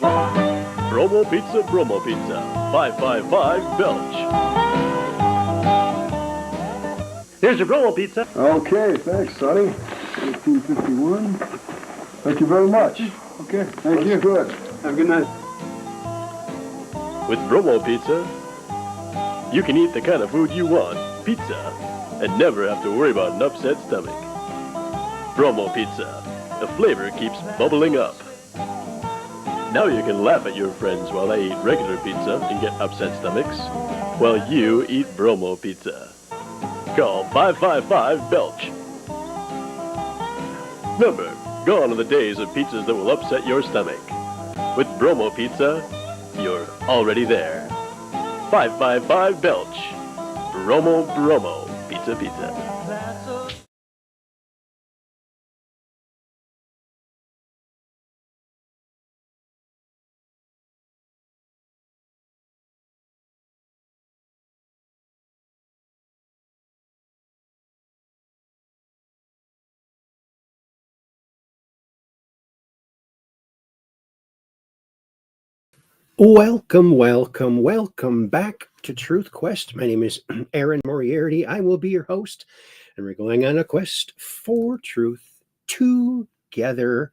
Bromo Pizza, 555 Belch. Here's your Bromo Pizza. Okay, thanks, Sonny. 1851. Thank you very much. Okay, thank you. Good. Have a good night. With Bromo Pizza, you can eat the kind of food you want, pizza, and never have to worry about an upset stomach. Bromo Pizza, the flavor keeps bubbling up. Now you can laugh at your friends while they eat regular pizza and get upset stomachs, while you eat Bromo Pizza. Call 555 Belch. Remember, gone are the days of pizzas that will upset your stomach. With Bromo Pizza, you're already there. 555 Belch. Bromo, pizza. Welcome back to Truth Quest. My name is Aaron Moriarity. I will be your host, and we're going on a quest for truth together.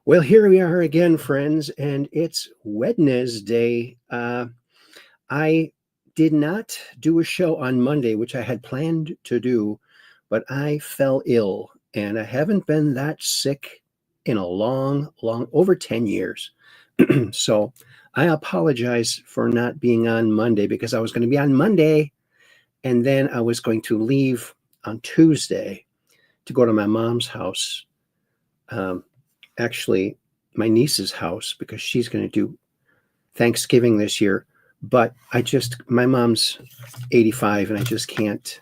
Well, here we are again, friends, and it's Wednesday. I did not do a show on Monday, which I had planned to do, but I fell ill, and I haven't been that sick in a long, over 10 years. So I apologize for not being on Monday, because I was going to be on Monday and then I was going to leave on Tuesday to go to my mom's house. Actually, my niece's house, because she's going to do Thanksgiving this year. But my mom's 85 and I just can't.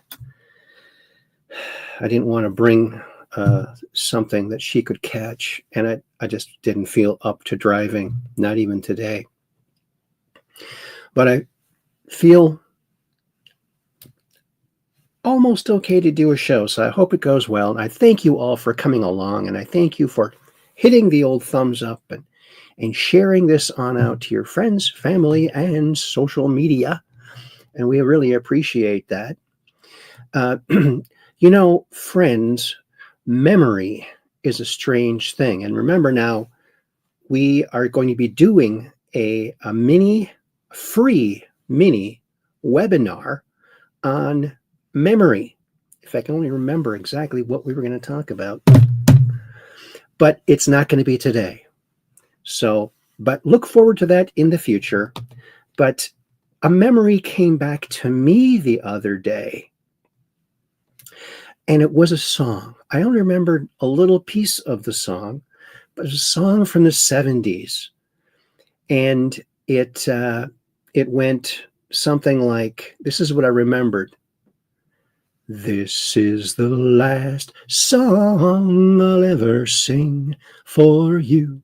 I didn't want to bring something that she could catch, and I just didn't feel up to driving, not even today. But I feel almost okay to do a show, so I hope it goes well. And I thank you all for coming along, and I thank you for hitting the old thumbs up and sharing this on out to your friends, family, and social media. And we really appreciate that. Friends, memory is a strange thing. And remember now, we are going to be doing a free mini webinar on memory. If I can only remember exactly what we were going to talk about. But it's not going to be today. So, but look forward to that in the future. But a memory came back to me the other day. And it was a song. I only remembered a little piece of the song, but it was a song from the 70s. And it went something like, this is what I remembered. This is the last song I'll ever sing for you.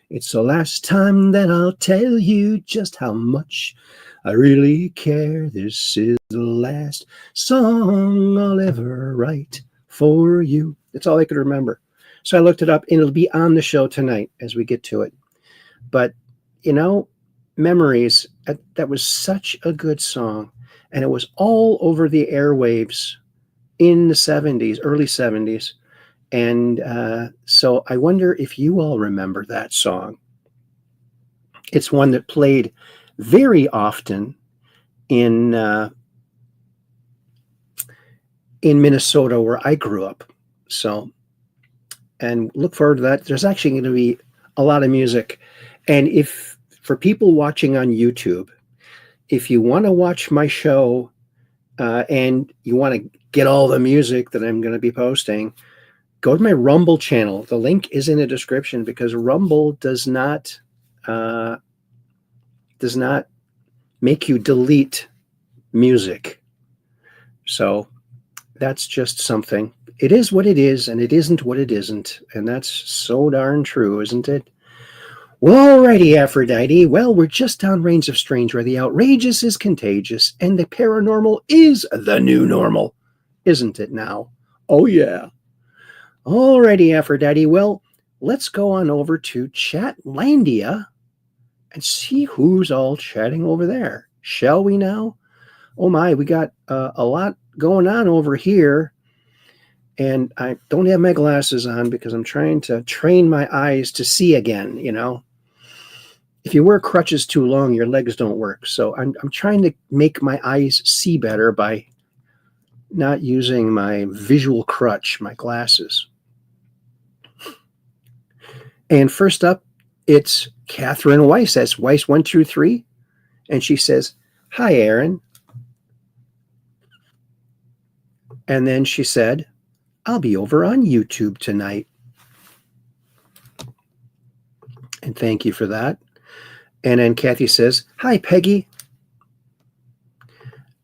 It's the last time that I'll tell you just how much I really care. This is the last song I'll ever write for you. That's all I could remember. So I looked it up, and it'll be on the show tonight as we get to it. But, memories, that was such a good song. And it was all over the airwaves in the 70s, early 70s. And so I wonder if you all remember that song. It's one that played very often in Minnesota, where I grew up. So, and look forward to that. There's actually going to be a lot of music. And for people watching on YouTube, if you want to watch my show and you want to get all the music that I'm going to be posting, go to my Rumble channel. The link is in the description, because Rumble does not make you delete music. So that's just something. It is what it is, and it isn't what it isn't. And that's so darn true, isn't it? Well, alrighty, Aphrodite. Well, we're just downrange of strange, where the outrageous is contagious and the paranormal is the new normal. Isn't it now? Oh, yeah. Alrighty, Aphrodite. Well, let's go on over to Chatlandia and see who's all chatting over there. Shall we now? Oh my, we got a lot going on over here. And I don't have my glasses on because I'm trying to train my eyes to see again, you know. If you wear crutches too long, your legs don't work. So I'm trying to make my eyes see better by not using my visual crutch, my glasses. And first up, it's Catherine Weiss. That's Weiss123. And she says, "Hi, Aaron." And then she said, "I'll be over on YouTube tonight." And thank you for that. And then Kathy says, "Hi, Peggy."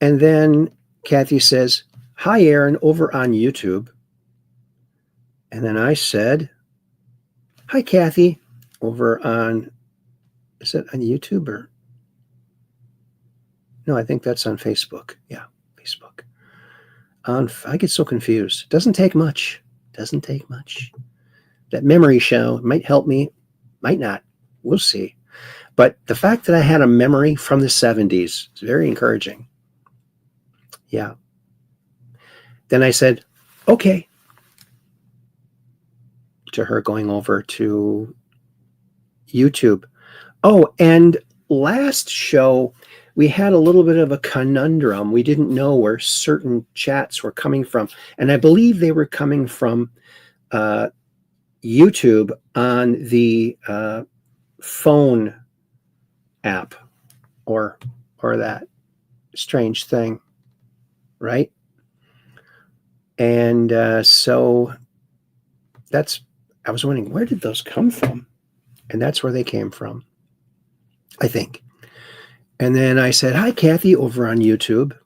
And then Kathy says, "Hi, Aaron, over on YouTube." And then I said, "Hi, Kathy, over on," is it on YouTube or? No, I think that's on Facebook. Yeah, Facebook. I get so confused. Doesn't take much. Doesn't take much. That memory show might help me, might not. We'll see. But the fact that I had a memory from the 70s is very encouraging. Yeah. Then I said, "Okay," to her going over to YouTube. Oh, and last show, we had a little bit of a conundrum. We didn't know where certain chats were coming from. And I believe they were coming from YouTube on the phone app or that strange thing, right? And so I was wondering, where did those come from? And that's where they came from, I think. And then I said, "Hi, Kathy, over on YouTube."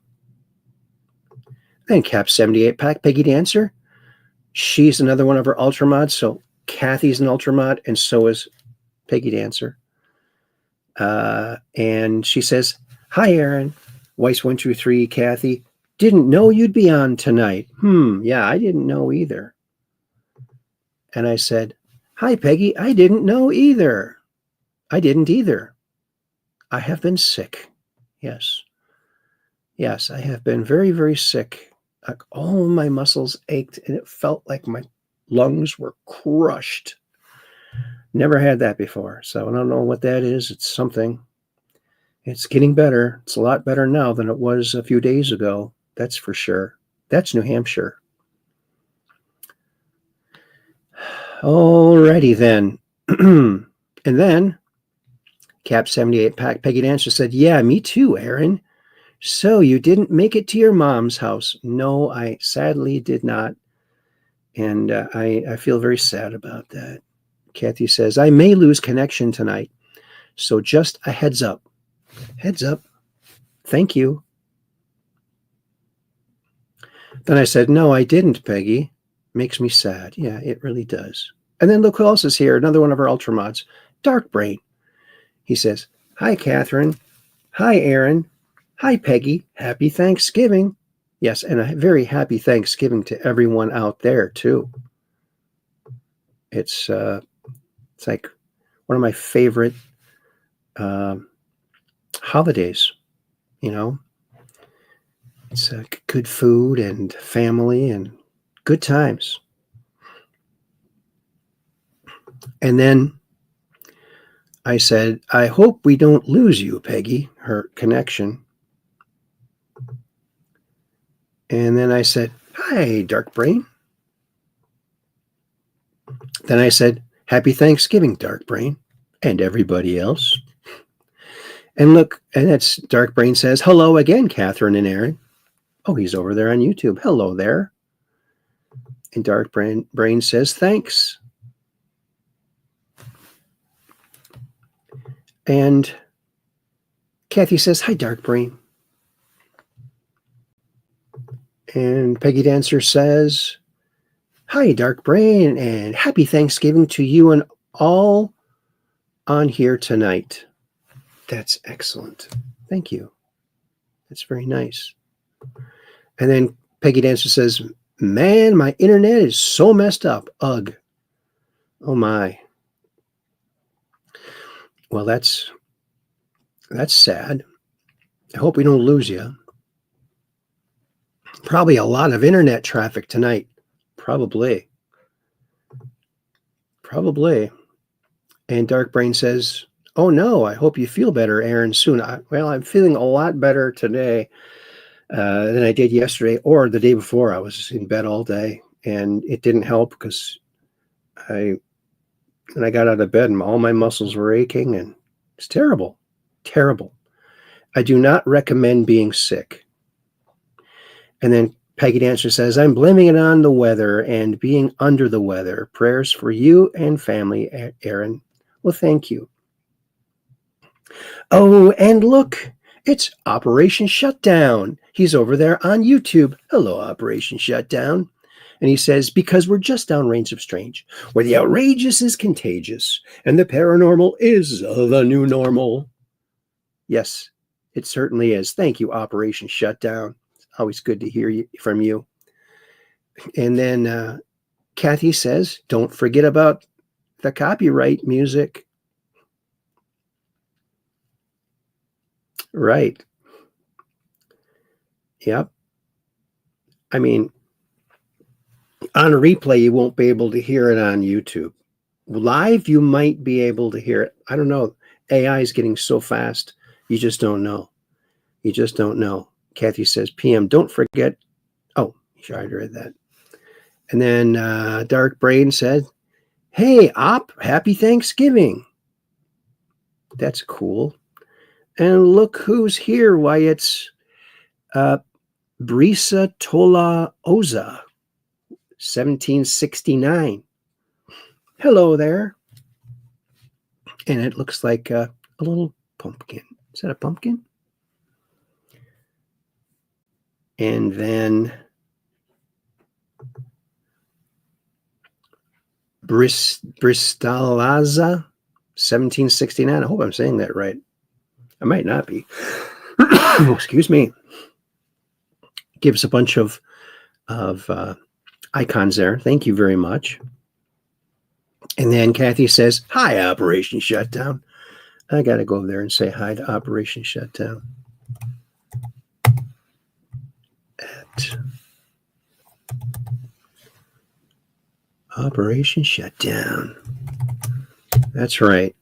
Then Cap78 Pack, Peggy Dancer. She's another one of our Ultramods. So Kathy's an Ultramod, and so is Peggy Dancer. And she says, "Hi, Aaron. Weiss123, Kathy. Didn't know you'd be on tonight." Yeah, I didn't know either. And I said, "Hi, Peggy. I didn't know either. I didn't either. I have been sick." Yes. Yes, I have been very, very sick. Like all my muscles ached and it felt like my lungs were crushed. Never had that before. So I don't know what that is. It's something. It's getting better. It's a lot better now than it was a few days ago. That's for sure. That's New Hampshire. Alrighty then. And then Cap78 Pack, Peggy Dancer said, "Yeah, me too, Aaron. So you didn't make it to your mom's house." No, I sadly did not. And I feel very sad about that. Kathy says, "I may lose connection tonight. So just a heads up." Heads up. Thank you. Then I said, "No, I didn't, Peggy." Makes me sad. Yeah, it really does. And then look who else is here. Another one of our Ultramods, Dark Brain. He says, "Hi, Catherine. Hi, Aaron. Hi, Peggy. Happy Thanksgiving." Yes, and a very happy Thanksgiving to everyone out there, too. It's like one of my favorite holidays, you know. It's good food and family and good times. And then I said, "I hope we don't lose you, Peggy," her connection. And then I said, "Hi, Dark Brain." Then I said, "Happy Thanksgiving, Dark Brain, and everybody else." And look, and that's Dark Brain says, "Hello again, Catherine and Aaron." Oh, he's over there on YouTube. Hello there. And Dark Brain says, "Thanks." And Kathy says, "Hi, Dark Brain." And Peggy Dancer says, "Hi, Dark Brain, and happy Thanksgiving to you and all on here tonight." That's excellent. Thank you. That's very nice. And then Peggy Dancer says, "Man, my internet is so messed up. Ugh." Oh, my. Well, that's That's sad. I hope we don't lose you. Probably a lot of internet traffic tonight. Probably. And Dark Brain says, oh no, I hope you feel better, Aaron, soon. Well, I'm feeling a lot better today than I did yesterday or the day before. I was in bed all day, and it didn't help because when I got out of bed and all my muscles were aching, and it's terrible. I do not recommend being sick. And then Peggy Dancer says, I'm blaming it on the weather and being under the weather. Prayers for you and family, Aaron. Well, thank you. Oh, and look, it's Operation Shutdown. He's over there on YouTube. Hello, Operation Shutdown. And he says, because we're just downrange of strange, where the outrageous is contagious and the paranormal is the new normal. Yes, it certainly is. Thank you, Operation Shutdown. Always good to hear from you. And then Kathy says, don't forget about the copyright music. Right. Yep. I mean, on a replay, you won't be able to hear it on YouTube. Live, you might be able to hear it. I don't know. AI is getting so fast. You just don't know. Kathy says, PM, don't forget. Oh, I already read that. And then Dark Brain said, hey, Op, happy Thanksgiving. That's cool. And look who's here. Why, it's Brisa Tola Oza, 1769. Hello there. And it looks like a little pumpkin. Is that a pumpkin? And then Bristalaza, 1769. I hope I'm saying that right. I might not be. Excuse me. Gives a bunch of icons there. Thank you very much. And then Kathy says, hi, Operation Shutdown. I got to go over there and say hi to Operation Shutdown. At Operation Shutdown. That's right.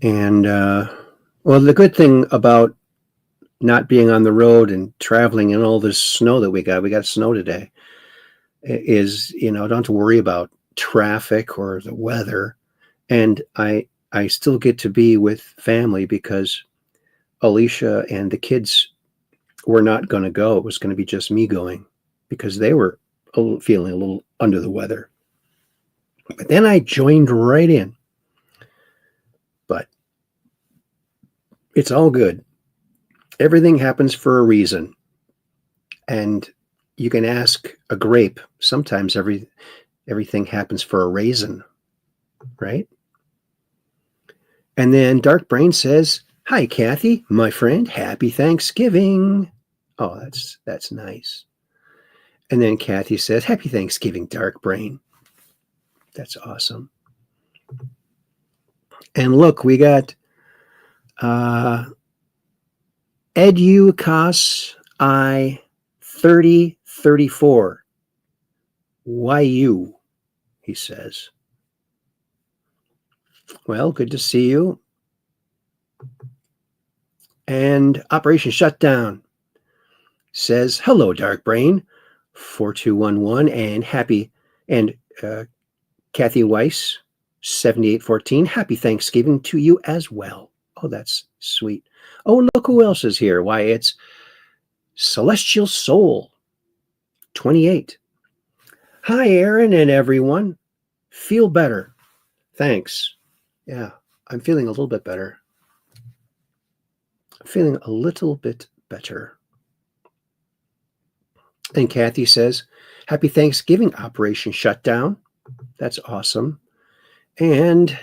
And, well, the good thing about not being on the road and traveling and all this snow that we got snow today, is, don't have to worry about traffic or the weather. And I still get to be with family because Alicia and the kids were not going to go. It was going to be just me going because they were feeling a little under the weather. But then I joined right in. But it's all good. Everything happens for a reason. And you can ask a grape. Sometimes everything happens for a raisin, right? And then Dark Brain says, hi, Kathy, my friend. Happy Thanksgiving. Oh, that's nice. And then Kathy says, happy Thanksgiving, Dark Brain. That's awesome. And look, we got Educas I 3034. Why you? He says. Well, good to see you. And Operation Shutdown says, hello, Dark Brain, 4211, and happy, and Kathy Weiss, 7814, happy Thanksgiving to you as well. Oh, that's sweet. Oh, and look who else is here. Why, it's Celestial Soul, 28. Hi, Aaron and everyone. Feel better. Thanks. Yeah, I'm feeling a little bit better. Feeling a little bit better. And Kathy says, happy Thanksgiving, Operation Shutdown. That's awesome. And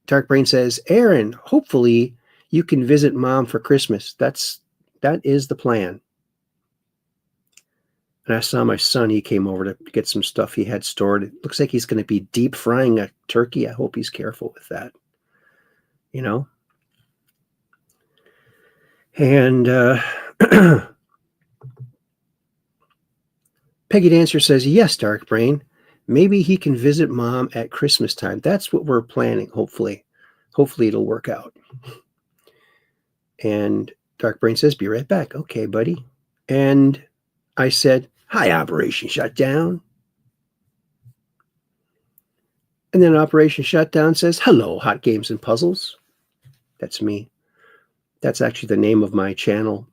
Dark Brain says, Aaron, hopefully you can visit Mom for Christmas. That is the plan. And I saw my son. He came over to get some stuff he had stored. It looks like he's going to be deep frying a turkey. I hope he's careful with that. you know. And Peggy Dancer says, yes, Dark Brain. Maybe he can visit Mom at Christmas time. That's what we're planning, hopefully. Hopefully it'll work out. And Dark Brain says, be right back. Okay, buddy. And I said, hi, Operation Shutdown. And then Operation Shutdown says, hello, Hot Games and Puzzles. That's me. That's actually the name of my channel,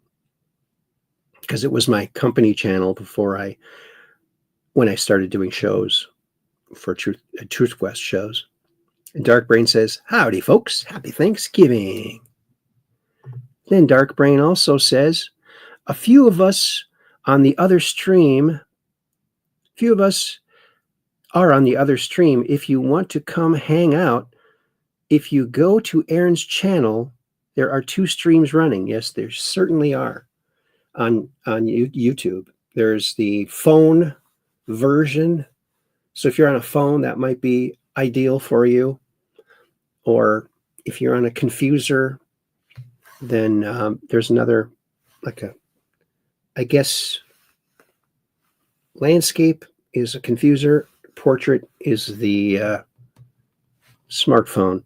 because it was my company channel when I started doing shows for Truth Quest shows. And Dark Brain says, howdy, folks. Happy Thanksgiving. Then Dark Brain also says, a few of us are on the other stream. If you want to come hang out, if you go to Aaron's channel, there are 2 streams running. Yes, there certainly are on YouTube. There's the phone version. So if you're on a phone, that might be ideal for you. Or if you're on a confuser, then there's another, I guess, landscape is a confuser. Portrait is the smartphone.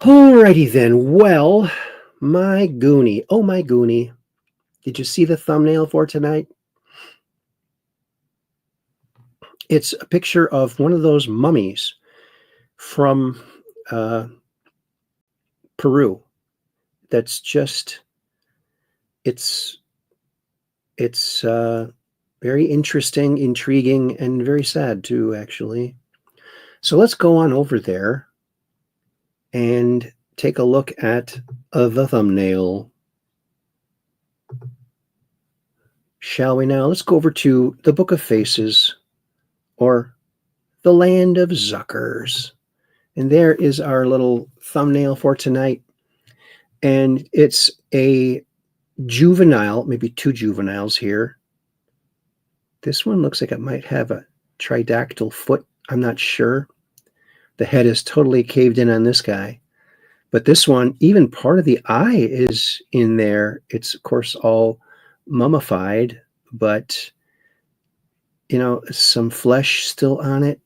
Alrighty then. Well, my Goonie. Oh, my Goonie. Did you see the thumbnail for tonight? It's a picture of one of those mummies from Peru. That's just, it's very interesting, intriguing, and very sad too, actually. So let's go on over there and take a look at the thumbnail. Shall we now? Let's go over to the Book of Faces, or the Land of Zuckers. And there is our little thumbnail for tonight. And it's a juvenile, maybe 2 juveniles here. This one looks like it might have a tridactyl foot. I'm not sure. The head is totally caved in on this guy. But this one, even part of the eye is in there. It's, of course, all mummified, but, you know, some flesh still on it.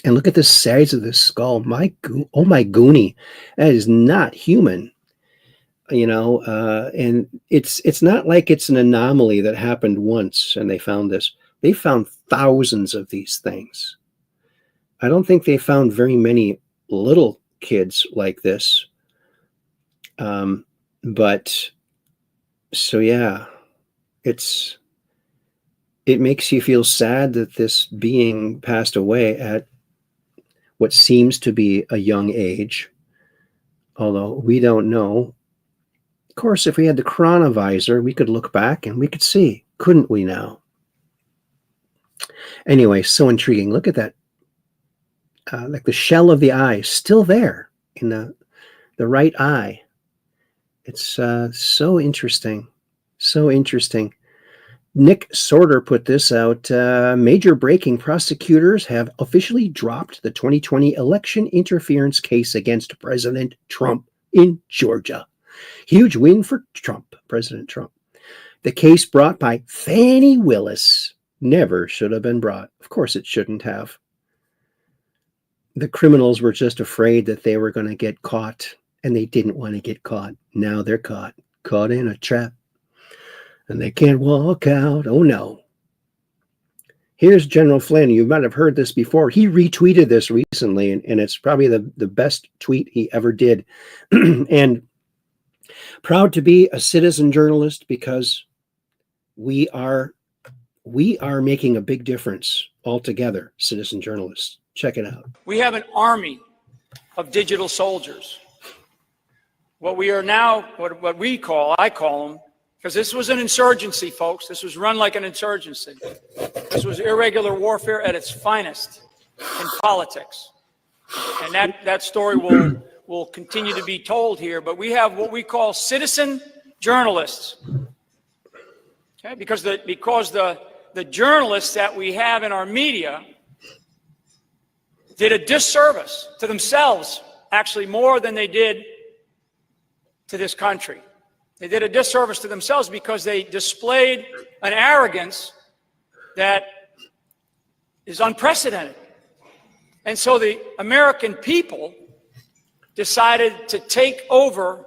And look at the size of this skull. Oh, my Goonie. That is not human. You know, and it's not like it's an anomaly that happened once and they found this. They found thousands of these things. I don't think they found very many little kids like this. But so, yeah, it makes you feel sad that this being passed away at what seems to be a young age, although we don't know. Of course, if we had the chronovisor, we could look back and we could see, couldn't we now? Anyway, so intriguing. Look at that. Like the shell of the eye still there in the right eye. It's so interesting. So interesting. Nick Sorter put this out. Major breaking: prosecutors have officially dropped the 2020 election interference case against President Trump in Georgia. Huge win for Trump, President Trump. The case brought by Fannie Willis never should have been brought. Of course it shouldn't have. The criminals were just afraid that they were going to get caught, and they didn't want to get caught. Now they're caught in a trap, and they can't walk out. Oh, no. Here's General Flynn. You might have heard this before. He retweeted this recently, and it's probably the best tweet he ever did. And proud to be a citizen journalist, because we are making a big difference altogether, citizen journalists. Check it out. We have an army of digital soldiers. What we are now, I call them, because this was an insurgency, folks. This was run like an insurgency. This was irregular warfare at its finest in politics. And that story will continue to be told here. But we have what we call citizen journalists. Okay? Because the journalists that we have in our media did a disservice to themselves, actually more than they did to this country. They did a disservice to themselves because they displayed an arrogance that is unprecedented. And so the American people decided to take over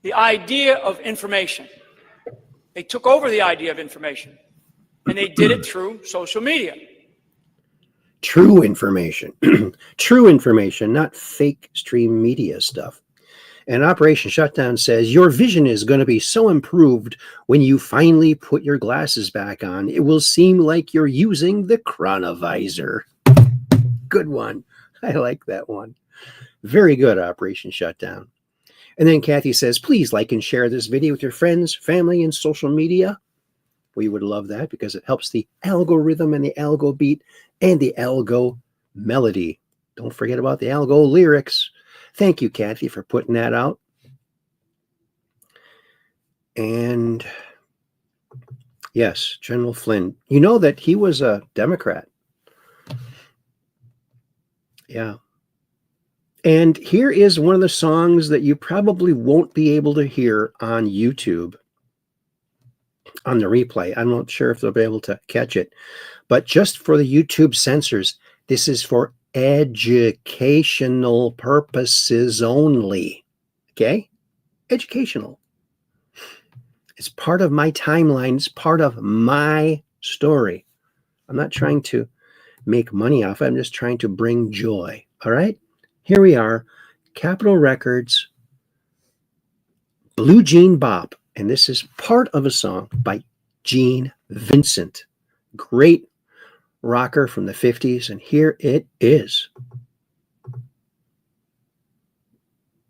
the idea of information. They took over the idea of information, and they did it through social media. True information. True information, not fake stream media stuff. And Operation Shutdown says, your vision is going to be so improved when you finally put your glasses back on. It will seem like you're using the chronovisor. Good one. I like that one. Very good, Operation Shutdown. And then Kathy says, please like and share this video with your friends, family, and social media. We would love that because it helps the algorithm and the algo beat and the algo melody. Don't forget about the algo lyrics. Thank you, Kathy, for putting that out. And yes, General Flynn, you know that he was a Democrat. Yeah. And here is one of the songs that you probably won't be able to hear on YouTube on the replay. I'm not sure if they'll be able to catch it, but just for the YouTube censors, this is for educational purposes only. Okay? Educational. It's part of my timeline. It's part of my story. I'm not trying to make money off it. I'm just trying to bring joy. All right? Here we are. Capitol Records, Blue Jean Bop. And this is part of a song by Gene Vincent. Great rocker from the 50s. And here it is.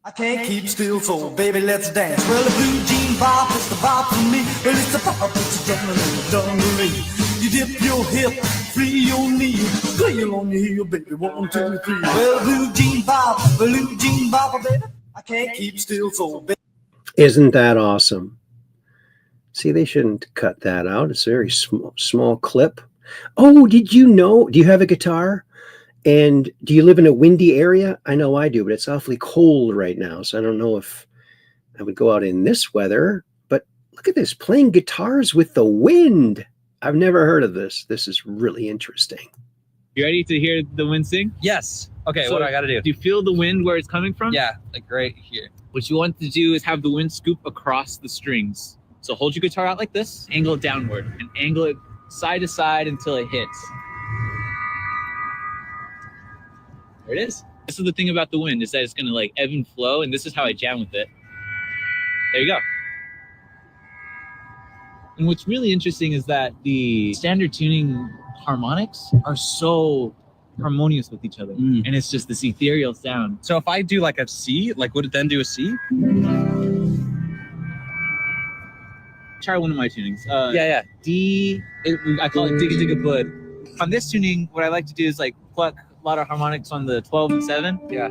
I can't keep still, so baby, let's dance. Well, the blue jean bop is the bop for me. Well, it's the bop that's a gentleman in the dungaree. You dip your hip, free your knee, squeal on your heel, baby, 1, 2, 3. Well, blue jean bop, baby, I can't keep still, so baby. Isn't that awesome? See, they shouldn't cut that out. It's a very small clip. Oh, did you know? Do you have a guitar? And do you live in a windy area? I know I do, but it's awfully cold right now. So I don't know if I would go out in this weather. But look at this, playing guitars with the wind. I've never heard of this. This is really interesting. You ready to hear the wind sing? Yes. Okay, So what do I got to do? Do you feel the wind where it's coming from? Yeah, like right here. What you want to do is have the wind scoop across the strings. So hold your guitar out like this, angle it downward, and angle it side to side until it hits. There it is. This is the thing about the wind, is that it's gonna like ebb and flow, and this is how I jam with it. There you go. And what's really interesting is that the standard tuning harmonics are so harmonious with each other, and it's just this ethereal sound. So if I do like a C, like would it then do a C? Try one of my tunings. Yeah. D, I call it Digga Digga Bud. On this tuning, what I like to do is like pluck a lot of harmonics on the 12 and 7. Yeah.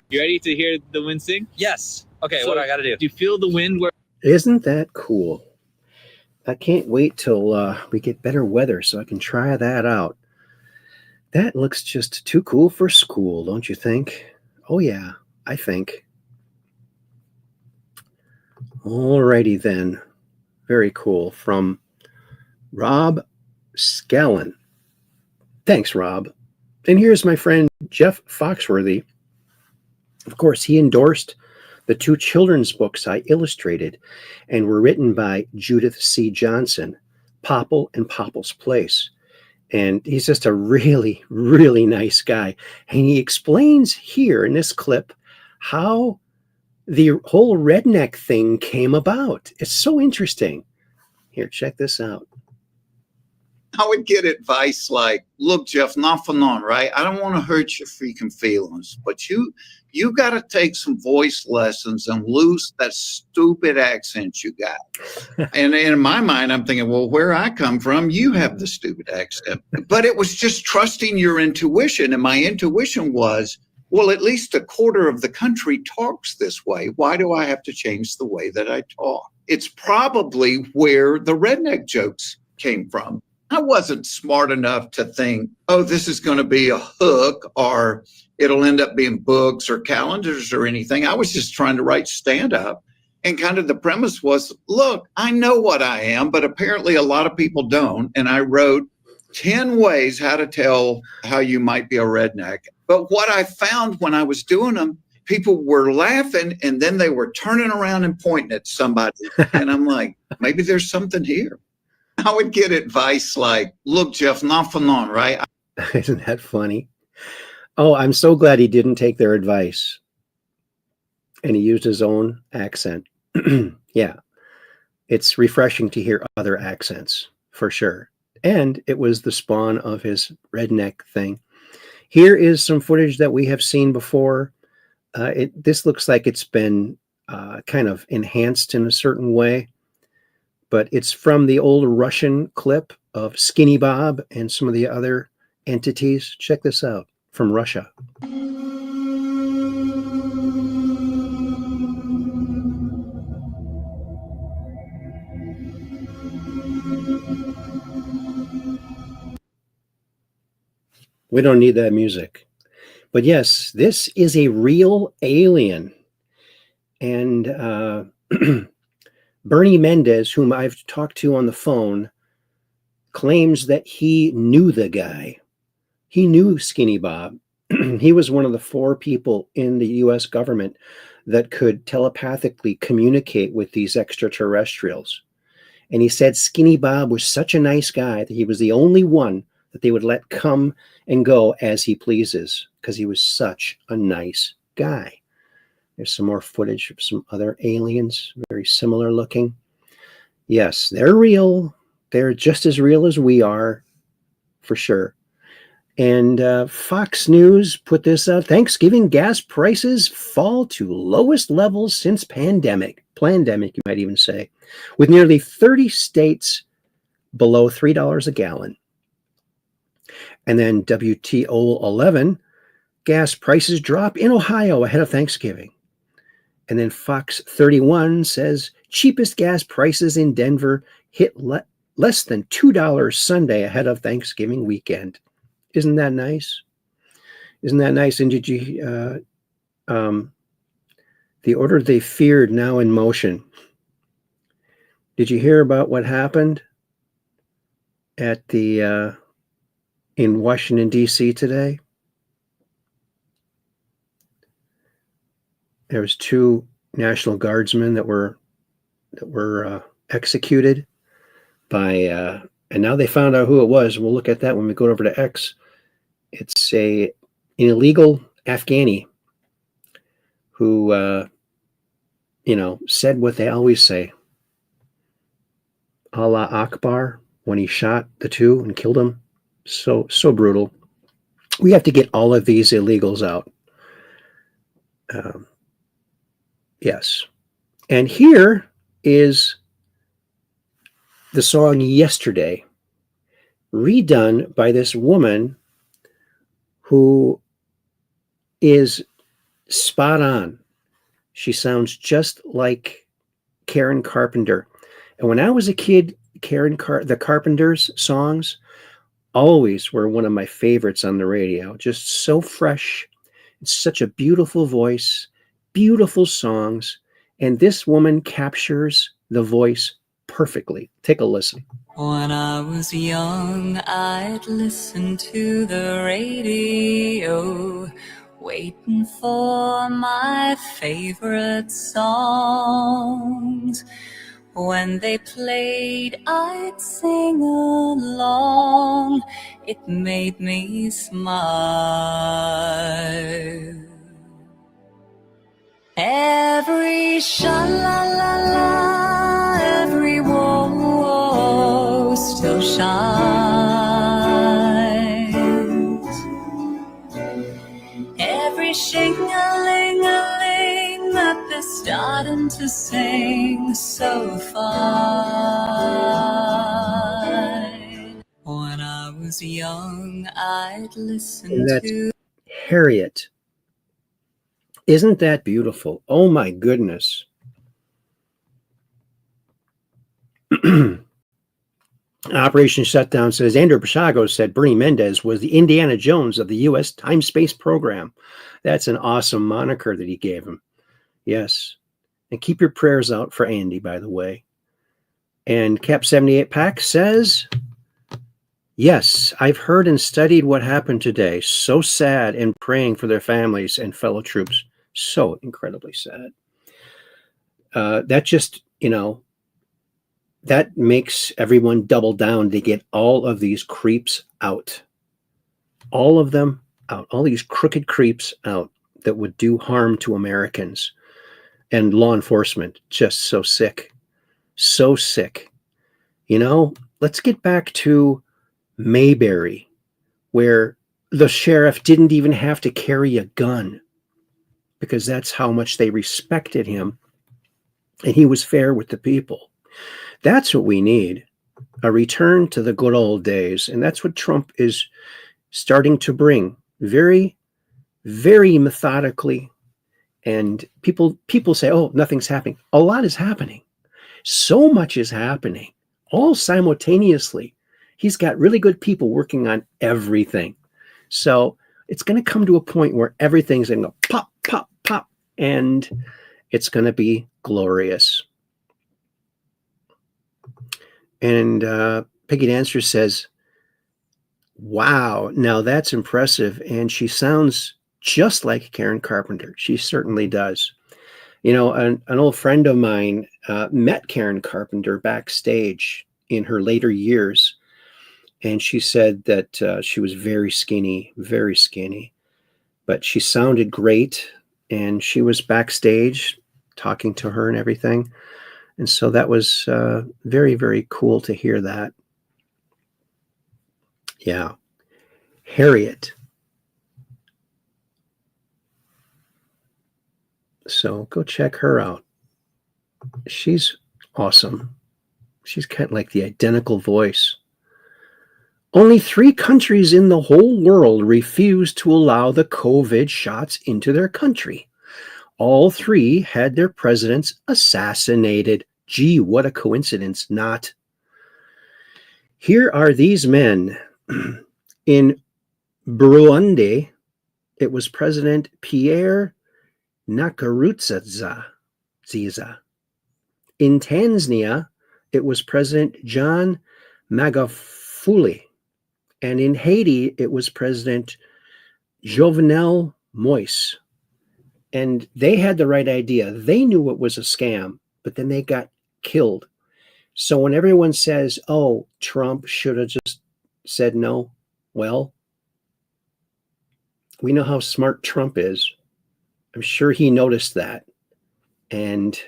You ready to hear the wind sing? Yes. Okay, So what do I got to do? Do you feel the wind where Isn't that cool? I can't wait till we get better weather so I can try that out. That looks just too cool for school, don't you think? Oh, yeah, I think. Alrighty then. Very cool. From Rob Scallon. Thanks, Rob. And here's my friend Jeff Foxworthy. Of course, he endorsed the 2 children's books I illustrated and were written by Judith C. Johnson, Popple and Popple's Place. And he's just a really, really nice guy. And he explains here in this clip how the whole redneck thing came about. It's so interesting. Here, check this out. I would get advice like, look, Jeff, not for none, right? I don't want to hurt your freaking feelings, but you You got to take some voice lessons and lose that stupid accent you got. And in my mind, I'm thinking, well, where I come from, you have the stupid accent. But it was just trusting your intuition. And my intuition was, well, at least a quarter of the country talks this way. Why do I have to change the way that I talk? It's probably where the redneck jokes came from. I wasn't smart enough to think, oh, this is going to be a hook or it'll end up being books or calendars or anything. I was just trying to write stand-up. And kind of the premise was, look, I know what I am, but apparently a lot of people don't. And I wrote 10 ways how to tell how you might be a redneck. But what I found when I was doing them, people were laughing and then they were turning around and pointing at somebody. And I'm like, maybe there's something here. I would get advice like, look, Jeff, not for none, right? Isn't that funny? Oh, I'm so glad he didn't take their advice. And he used his own accent. Yeah. It's refreshing to hear other accents, for sure. And it was the spawn of his redneck thing. Here is some footage that we have seen before. This looks like it's been kind of enhanced in a certain way. But it's from the old Russian clip of Skinny Bob and some of the other entities. Check this out from Russia. We don't need that music. But yes, this is a real alien. And Bernie Mendez, whom I've talked to on the phone, claims that he knew the guy. He knew Skinny Bob. He was one of the 4 people in the U.S. government that could telepathically communicate with these extraterrestrials. And he said Skinny Bob was such a nice guy that he was the only one that they would let come and go as he pleases because he was such a nice guy. There's some more footage of some other aliens, very similar looking. Yes, they're real. They're just as real as we are, for sure. And Fox News put this out. Thanksgiving gas prices fall to lowest levels since pandemic, you might even say, with nearly 30 states below $3 a gallon. And then WTO 11, gas prices drop in Ohio ahead of Thanksgiving. And then Fox 31 says cheapest gas prices in Denver hit less than $2 Sunday ahead of Thanksgiving weekend. Isn't that nice? Isn't that nice? And did you, the order they feared now in motion. Did you hear about what happened at the, in Washington, D.C. today? There was 2 National Guardsmen that were executed by, and now they found out who it was. We'll look at that when we go over to X. It's an illegal Afghani who, said what they always say. Allah Akbar, when he shot the 2 and killed them. So brutal. We have to get all of these illegals out. Yes. And here is the song Yesterday, redone by this woman who is spot on. She sounds just like Karen Carpenter. And when I was a kid, the Carpenters songs always were one of my favorites on the radio. Just so fresh. It's such a beautiful voice, beautiful songs. And this woman captures the voice perfectly. Take a listen. When I was young, I'd listen to the radio, waiting for my favorite songs. When they played, I'd sing along. It made me smile. Every sha-la-la-la, every whoa-whoa still shines. Every shing-a-ling to sing so fine. When I was young, I'd listen And that's to Harriet. Isn't that beautiful? Oh my goodness. Operation Shutdown says Andrew Pachago said Bernie Mendez was the Indiana Jones of the U.S. time-space program. That's an awesome moniker that he gave him. Yes. And keep your prayers out for Andy, by the way. And Cap 78 Pack says, yes, I've heard and studied what happened today. So sad, and praying for their families and fellow troops. So incredibly sad. That just, that makes everyone double down to get all of these creeps out. All of them out. All these crooked creeps out that would do harm to Americans and law enforcement. Just so sick. So sick. Let's get back to Mayberry, where the sheriff didn't even have to carry a gun because that's how much they respected him. And he was fair with the people. That's what we need, a return to the good old days. And that's what Trump is starting to bring very, very methodically. And people say, oh, nothing's happening. A lot is happening. So much is happening all simultaneously. He's got really good people working on everything. So it's going to come to a point where everything's going to go pop, pop, pop, and it's going to be glorious. And Piggy Dancer says, wow, now that's impressive. And she sounds just like Karen Carpenter. She certainly does. An old friend of mine met Karen Carpenter backstage in her later years. And she said that she was very skinny, but she sounded great. And she was backstage talking to her and everything. And so that was very, very cool to hear that. Yeah. Harriet. So go check her out. She's awesome. She's kind of like the identical voice. Only 3 countries in the whole world refused to allow the COVID shots into their country. All 3 had their presidents assassinated. Gee, what a coincidence, not. Here are these men. In Burundi, it was President Pierre Nkurunziza. In Tanzania, it was President John Magufuli. And in Haiti, it was President Jovenel Moise. And they had the right idea. They knew it was a scam, but then they got killed. So when everyone says, oh, Trump should have just said no, well, we know how smart Trump is. I'm sure he noticed that and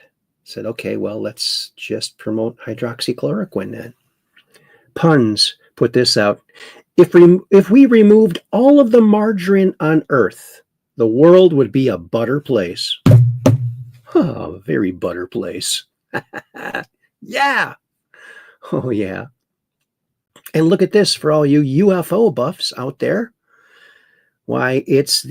said, okay, well, let's just promote hydroxychloroquine then. Puns put this out. If we removed all of the margarine on Earth, the world would be a butter place. Oh, very butter place. Yeah. Oh, yeah. And look at this for all you UFO buffs out there. Why, it's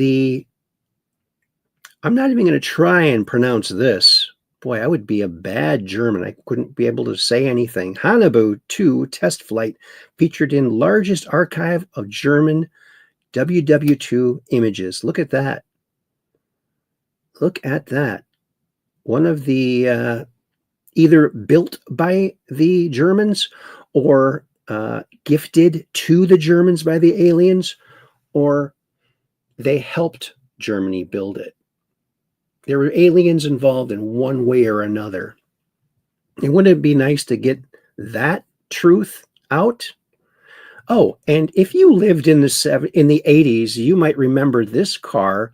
I'm not even going to try and pronounce this. Boy, I would be a bad German. I couldn't be able to say anything. Hanabu 2 test flight featured in largest archive of German WW2 images. Look at that. Look at that. One of the either built by the Germans or gifted to the Germans by the aliens, or they helped Germany build it. There were aliens involved in one way or another. And wouldn't it be nice to get that truth out? Oh, and if you lived in the 80s, you might remember this car.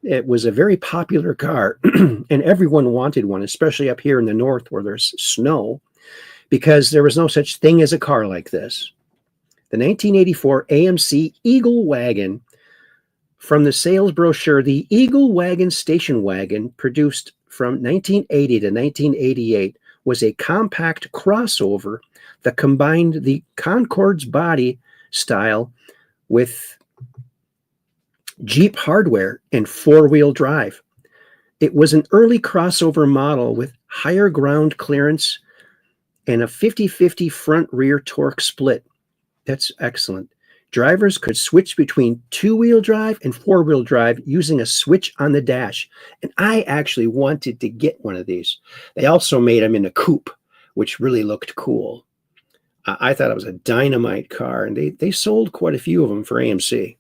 It was a very popular car, and everyone wanted one, especially up here in the north where there's snow, because there was no such thing as a car like this. The 1984 AMC Eagle Wagon. From the sales brochure, the Eagle Wagon station wagon produced from 1980 to 1988 was a compact crossover that combined the Concorde's body style with Jeep hardware and four-wheel drive. It was an early crossover model with higher ground clearance and a 50-50 front-rear torque split. That's excellent. Drivers could switch between two-wheel drive and four-wheel drive using a switch on the dash. And I actually wanted to get one of these. They also made them in a coupe, which really looked cool. I thought it was a dynamite car, and they sold quite a few of them for AMC.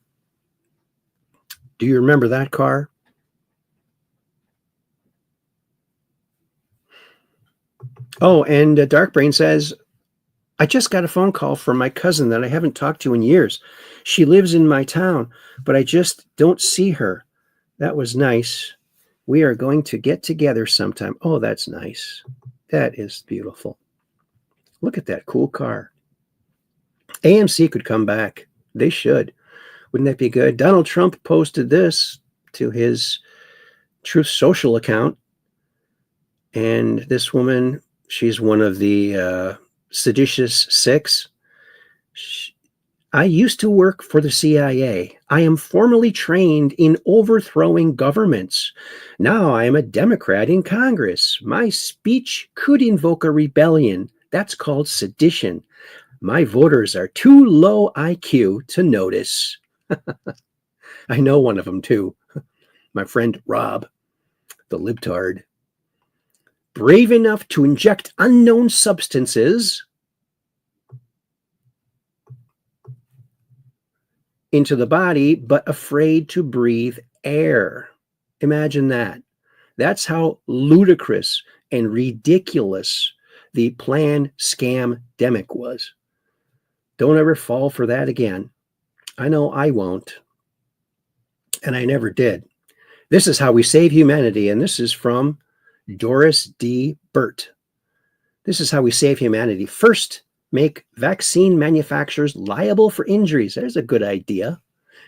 Do you remember that car? Oh, and Darkbrain says, I just got a phone call from my cousin that I haven't talked to in years. She lives in my town, but I just don't see her. That was nice. We are going to get together sometime. Oh, that's nice. That is beautiful. Look at that cool car. AMC could come back. They should. Wouldn't that be good? Donald Trump posted this to his Truth Social account. And this woman, she's one of the seditious six. I used to work for the CIA. I am formally trained in overthrowing governments. Now I am a Democrat in Congress. My speech could invoke a rebellion. That's called sedition. My voters are too low IQ to notice. I know one of them too. My friend Rob, the libtard. Brave enough to inject unknown substances into the body, but afraid to breathe air. Imagine that. That's how ludicrous and ridiculous the plan scam-demic was. Don't ever fall for that again. I know I won't. And I never did. This is how we save humanity. And this is from Doris D. Burt. This is how we save humanity. First, make vaccine manufacturers liable for injuries. There's a good idea.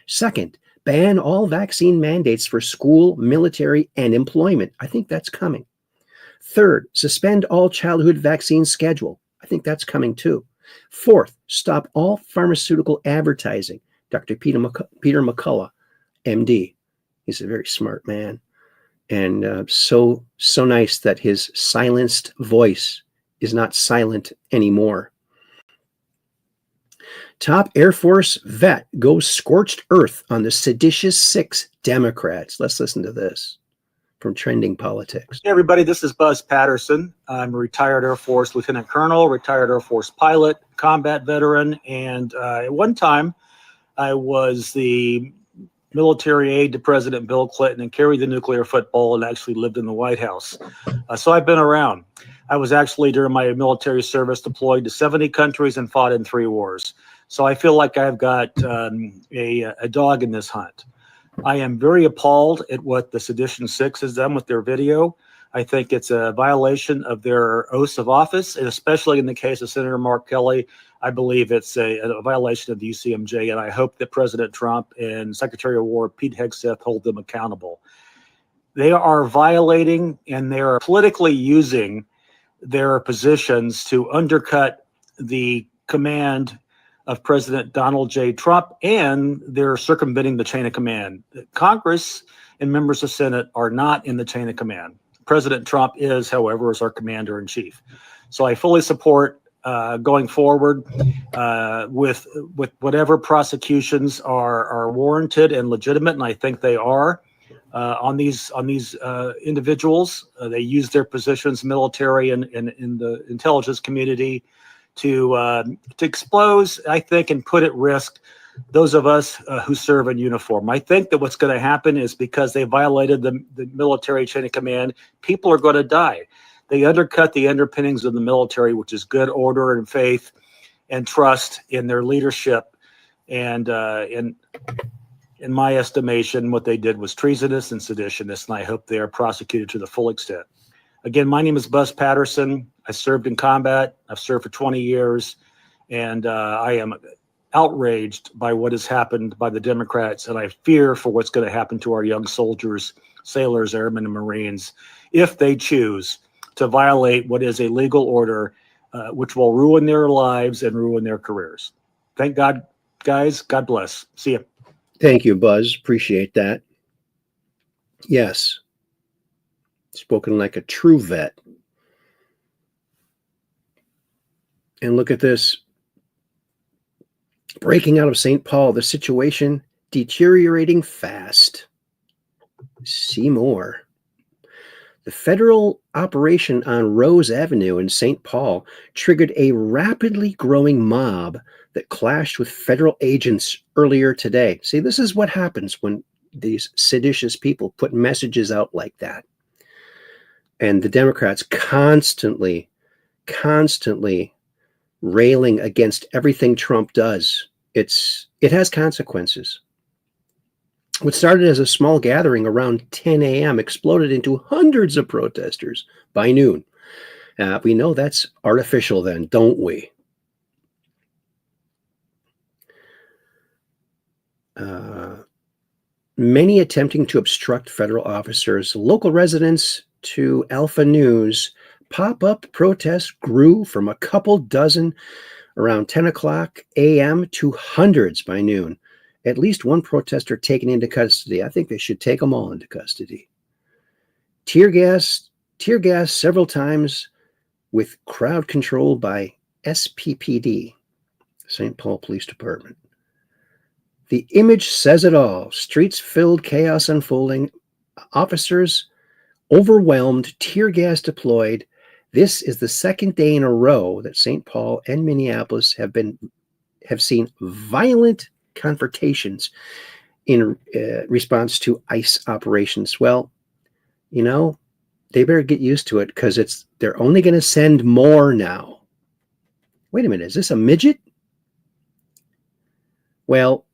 Second, ban all vaccine mandates for school, military, and employment. I think that's coming. Third, suspend all childhood vaccine schedule. I think that's coming too. Fourth, stop all pharmaceutical advertising. Dr. Peter McCullough, MD. He's a very smart man. And so nice that his silenced voice is not silent anymore. Top Air Force vet goes scorched earth on the seditious six Democrats. Let's listen to this from Trending Politics. Hey everybody, this is Buzz Patterson. I'm a retired Air Force Lieutenant Colonel, retired Air Force pilot, combat veteran, and at one time I was the military aide to President Bill Clinton and carried the nuclear football and actually lived in the White House. So I've been around. I was actually, during my military service, deployed to 70 countries and fought in 3 wars. So I feel like I've got a dog in this hunt. I am very appalled at what the Sedition Six has done with their video. I think it's a violation of their oaths of office, and especially in the case of Senator Mark Kelly, I believe it's a violation of the UCMJ, and I hope that President Trump and Secretary of War Pete Hegseth hold them accountable. They are violating, and they are politically using their positions to undercut the command of President Donald J. Trump, and they're circumventing the chain of command. Congress and members of Senate are not in the chain of command. President Trump is, however, as our commander-in-chief. So I fully support going forward with whatever prosecutions are warranted and legitimate, and I think they are on these individuals. They use their positions, military and in the intelligence community, to expose, I think, and put at risk those of us who serve in uniform. I think that what's going to happen is because they violated the military chain of command, people are going to die. They undercut the underpinnings of the military, which is good order and faith and trust in their leadership. And in my estimation, what they did was treasonous and seditionist, and I hope they are prosecuted to the full extent. Again, my name is Buzz Patterson. I served in combat. I've served for 20 years, and I am outraged by what has happened by the Democrats, and I fear for what's going to happen to our young soldiers sailors, airmen, and Marines if they choose to violate what is a legal order, which will ruin their lives and ruin their careers. Thank God, guys. God bless. See you. Thank you, Buzz. Appreciate that. Yes. Spoken like a true vet. And look at this. Breaking out of St. Paul, the situation deteriorating fast. See more. The federal operation on Rose Avenue in St. Paul triggered a rapidly growing mob that clashed with federal agents earlier today. See, this is what happens when these seditious people put messages out like that. And the Democrats constantly railing against everything Trump does. It has consequences. What started as a small gathering around 10 a.m. exploded into hundreds of protesters by noon. We know that's artificial then, don't we? Many attempting to obstruct federal officers. Local residents to Alpha News. Pop-up protests grew from a couple dozen around 10 o'clock a.m. to hundreds by noon. At least one protester taken into custody. I think they should take them all into custody. Tear gas several times with crowd control by SPPD, St. Paul Police Department. The image says it all. Streets filled, chaos unfolding, officers overwhelmed, tear gas deployed. This is the second day in a row that St. Paul and Minneapolis have seen violent confrontations in response to ICE operations. Well, you know, they better get used to it because they're only going to send more now. Wait a minute, is this a midget? Well,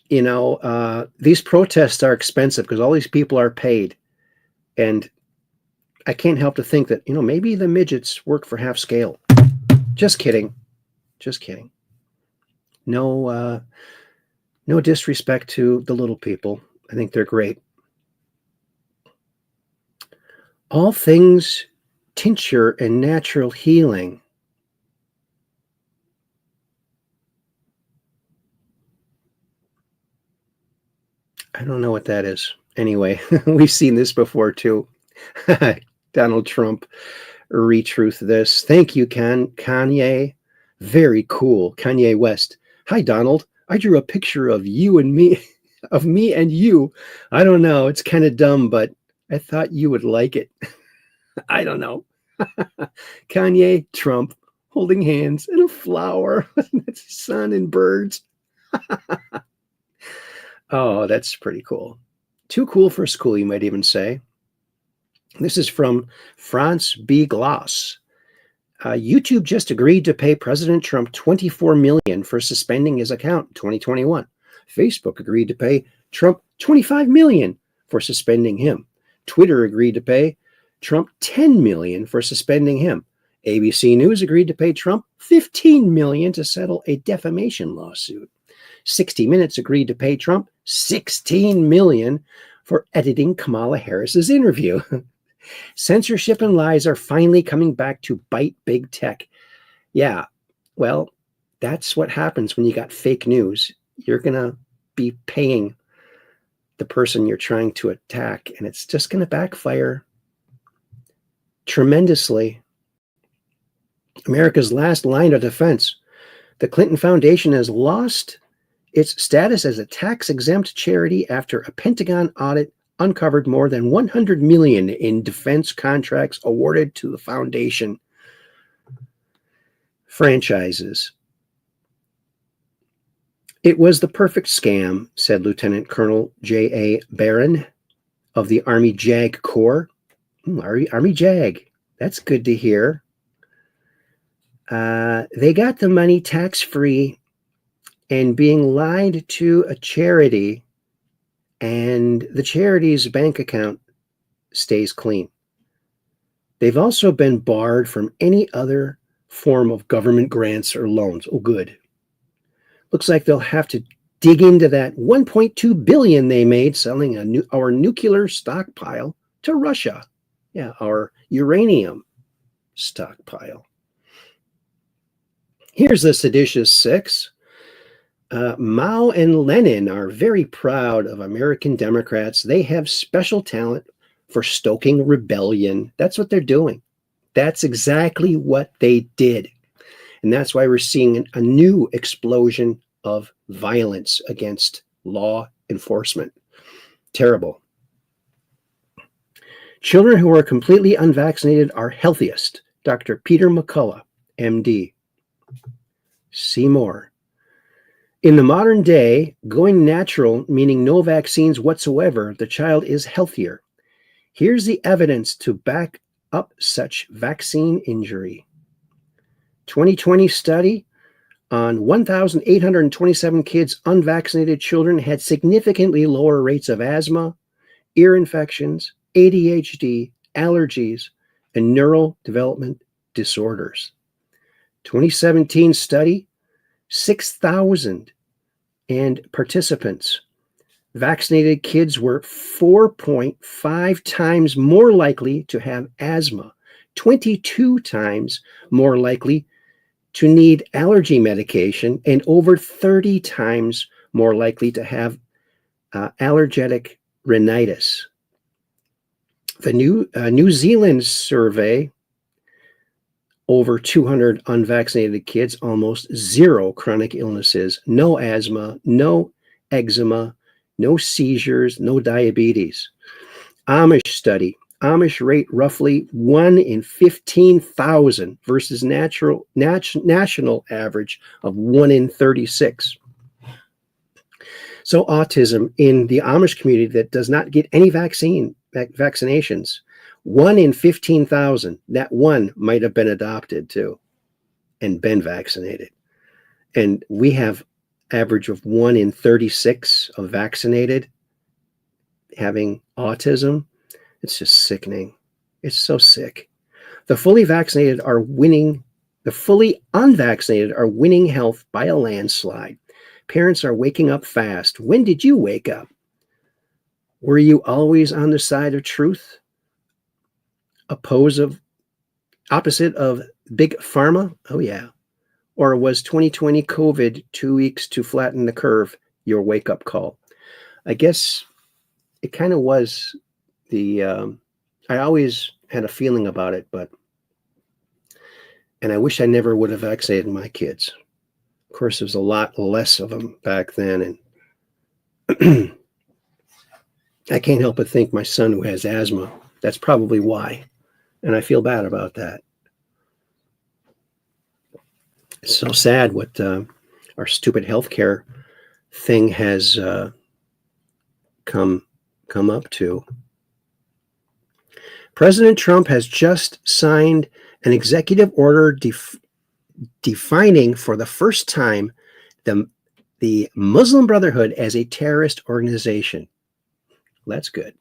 you know, these protests are expensive because all these people are paid. And I can't help to think that, you know, maybe the midgets work for half scale. Just kidding. Just kidding. No disrespect to the little people. I think they're great. All things tincture and natural healing. I don't know what that is. Anyway, we've seen this before too. Donald Trump retruth this. Thank you, Kanye. Very cool. Kanye West. Hi, Donald. I drew a picture of you and me, of me and you. I don't know. It's kind of dumb, but I thought you would like it. I don't know. Kanye, Trump, holding hands and a flower. That's sun and birds. Oh, that's pretty cool. Too cool for school, you might even say. This is from Frens B. Gloss. YouTube just agreed to pay President Trump $24 million for suspending his account in 2021. Facebook agreed to pay Trump $25 million for suspending him. Twitter agreed to pay Trump $10 million for suspending him. ABC News agreed to pay Trump $15 million to settle a defamation lawsuit. 60 Minutes agreed to pay Trump $16 million for editing Kamala Harris's interview. Censorship and lies are finally coming back to bite big tech. Yeah, well, that's what happens when you got fake news. You're going to be paying the person you're trying to attack, and it's just going to backfire tremendously. America's last line of defense. The Clinton Foundation has lost its status as a tax-exempt charity after a Pentagon audit uncovered more than $100 million in defense contracts awarded to the foundation. Franchises. It was the perfect scam, said Lieutenant Colonel J.A. Barron of the Army JAG Corps. Army JAG. That's good to hear. They got the money tax-free and being lied to a charity, and the charity's bank account stays clean. They've also been barred from any other form of government grants or loans. Oh, good. Looks like they'll have to dig into that 1.2 billion they made selling our nuclear stockpile to Russia. Yeah, our uranium stockpile. Here's the seditious six. Mao and Lenin are very proud of American Democrats. They have special talent for stoking rebellion. That's what they're doing. That's exactly what they did. And that's why we're seeing a new explosion of violence against law enforcement. Terrible. Children who are completely unvaccinated are healthiest. Dr. Peter McCullough, MD. See more. In the modern day, going natural, meaning no vaccines whatsoever, the child is healthier. Here's the evidence to back up such vaccine injury. 2020 study on 1,827 kids, unvaccinated children had significantly lower rates of asthma, ear infections, ADHD, allergies, and neural development disorders. 2017 study, 6,000 and participants. Vaccinated kids were 4.5 times more likely to have asthma, 22 times more likely to need allergy medication, and over 30 times more likely to have allergic rhinitis. The New Zealand survey, over 200 unvaccinated kids, almost zero chronic illnesses, no asthma, no eczema, no seizures, no diabetes. Amish study. Amish rate roughly 1 in 15,000 versus national average of 1 in 36. So autism in the Amish community that does not get any vaccinations, 1 in 15,000, that one might have been adopted too and been vaccinated. And we have average of 1 in 36 of vaccinated having autism. It's just sickening. It's so sick. The fully vaccinated are winning. The fully unvaccinated are winning health by a landslide. Parents are waking up fast. When did you wake up? Were you always on the side of truth? Opposite of big pharma? Oh yeah. Or was 2020 COVID 2 weeks to flatten the curve your wake-up call? I guess it kind of was I always had a feeling about it, and I wish I never would have vaccinated my kids. Of course, there's a lot less of them back then, and I can't help but think my son who has asthma, that's probably why, and I feel bad about that. It's so sad what our stupid healthcare thing has come up to. President Trump has just signed an executive order defining for the first time the Muslim Brotherhood as a terrorist organization. That's good.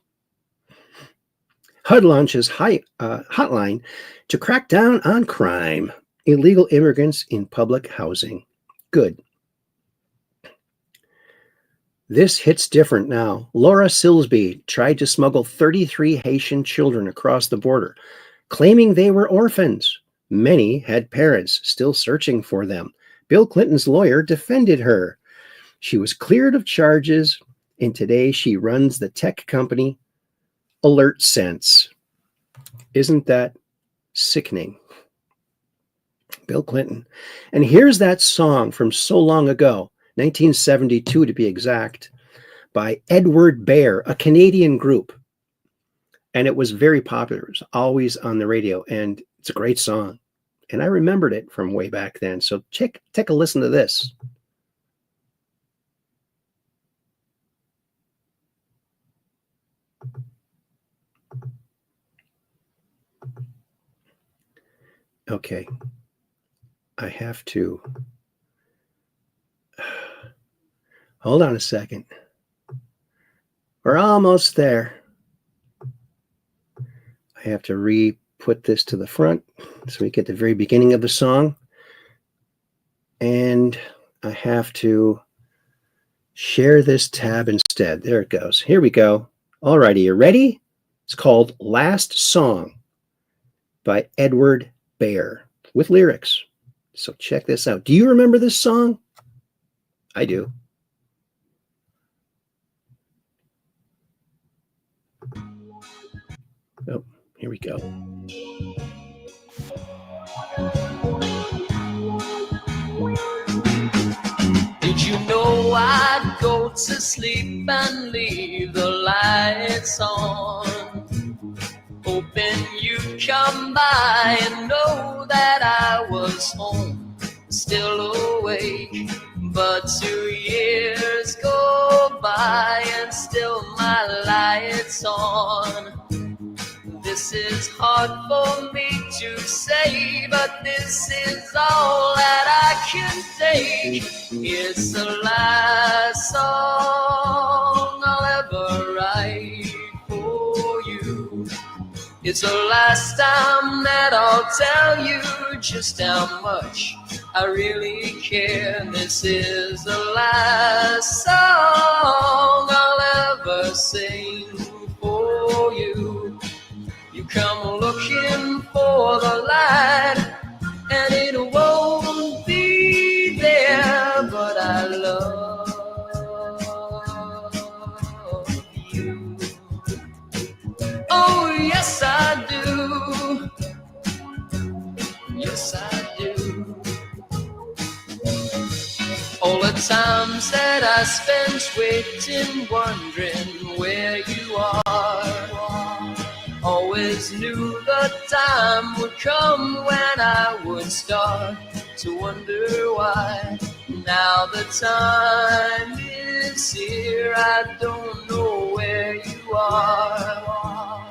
HUD launches hotline to crack down on crime. Illegal immigrants in public housing. Good. This hits different now. Laura Silsby tried to smuggle 33 Haitian children across the border, claiming they were orphans. Many had parents still searching for them. Bill Clinton's lawyer defended her. She was cleared of charges, and today she runs the tech company Alert Sense. Isn't that sickening? Bill Clinton. And here's that song from so long ago, 1972 to be exact, by Edward Bear, a Canadian group. And it was very popular. It was always on the radio, and it's a great song. And I remembered it from way back then. So take a listen to this. Okay. I have to hold on a second. We're almost there. I have to re-put this to the front so we get the very beginning of the song. And I have to Share this tab instead. There it goes. Here we go. All righty, you ready? It's called Last Song by Edward Bear with lyrics. So check this out. Do you remember this song? I do. Oh, here we go. Did you know I'd go to sleep and leave the lights on, hoping you'd come by and know that I was home, still awake? But 2 years go by and still my light's on. This is hard for me to say, but this is all that I can take. It's the last song I'll ever write for you. It's the last time that I'll tell you just how much I really care. This is the last song I'll ever sing for you. You come looking for the light, and it won't be there, but I love you. Oh, yes, I do. Yes, I do. All the times that I spent waiting, wondering where you are, always knew the time would come when I would start to wonder why. Now the time is here, I don't know where you are.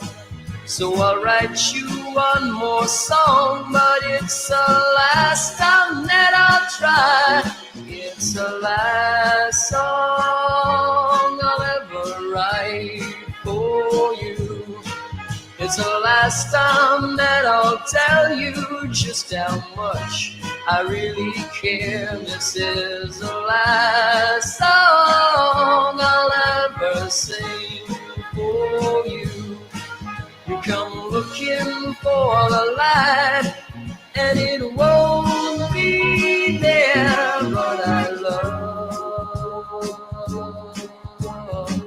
So I'll write you one more song, but it's the last time that I'll try. It's the last song I'll ever write for you. It's the last time that I'll tell you just how much I really care. This is the last song I'll ever sing for you. You come looking for the light, and it won't be there, but I love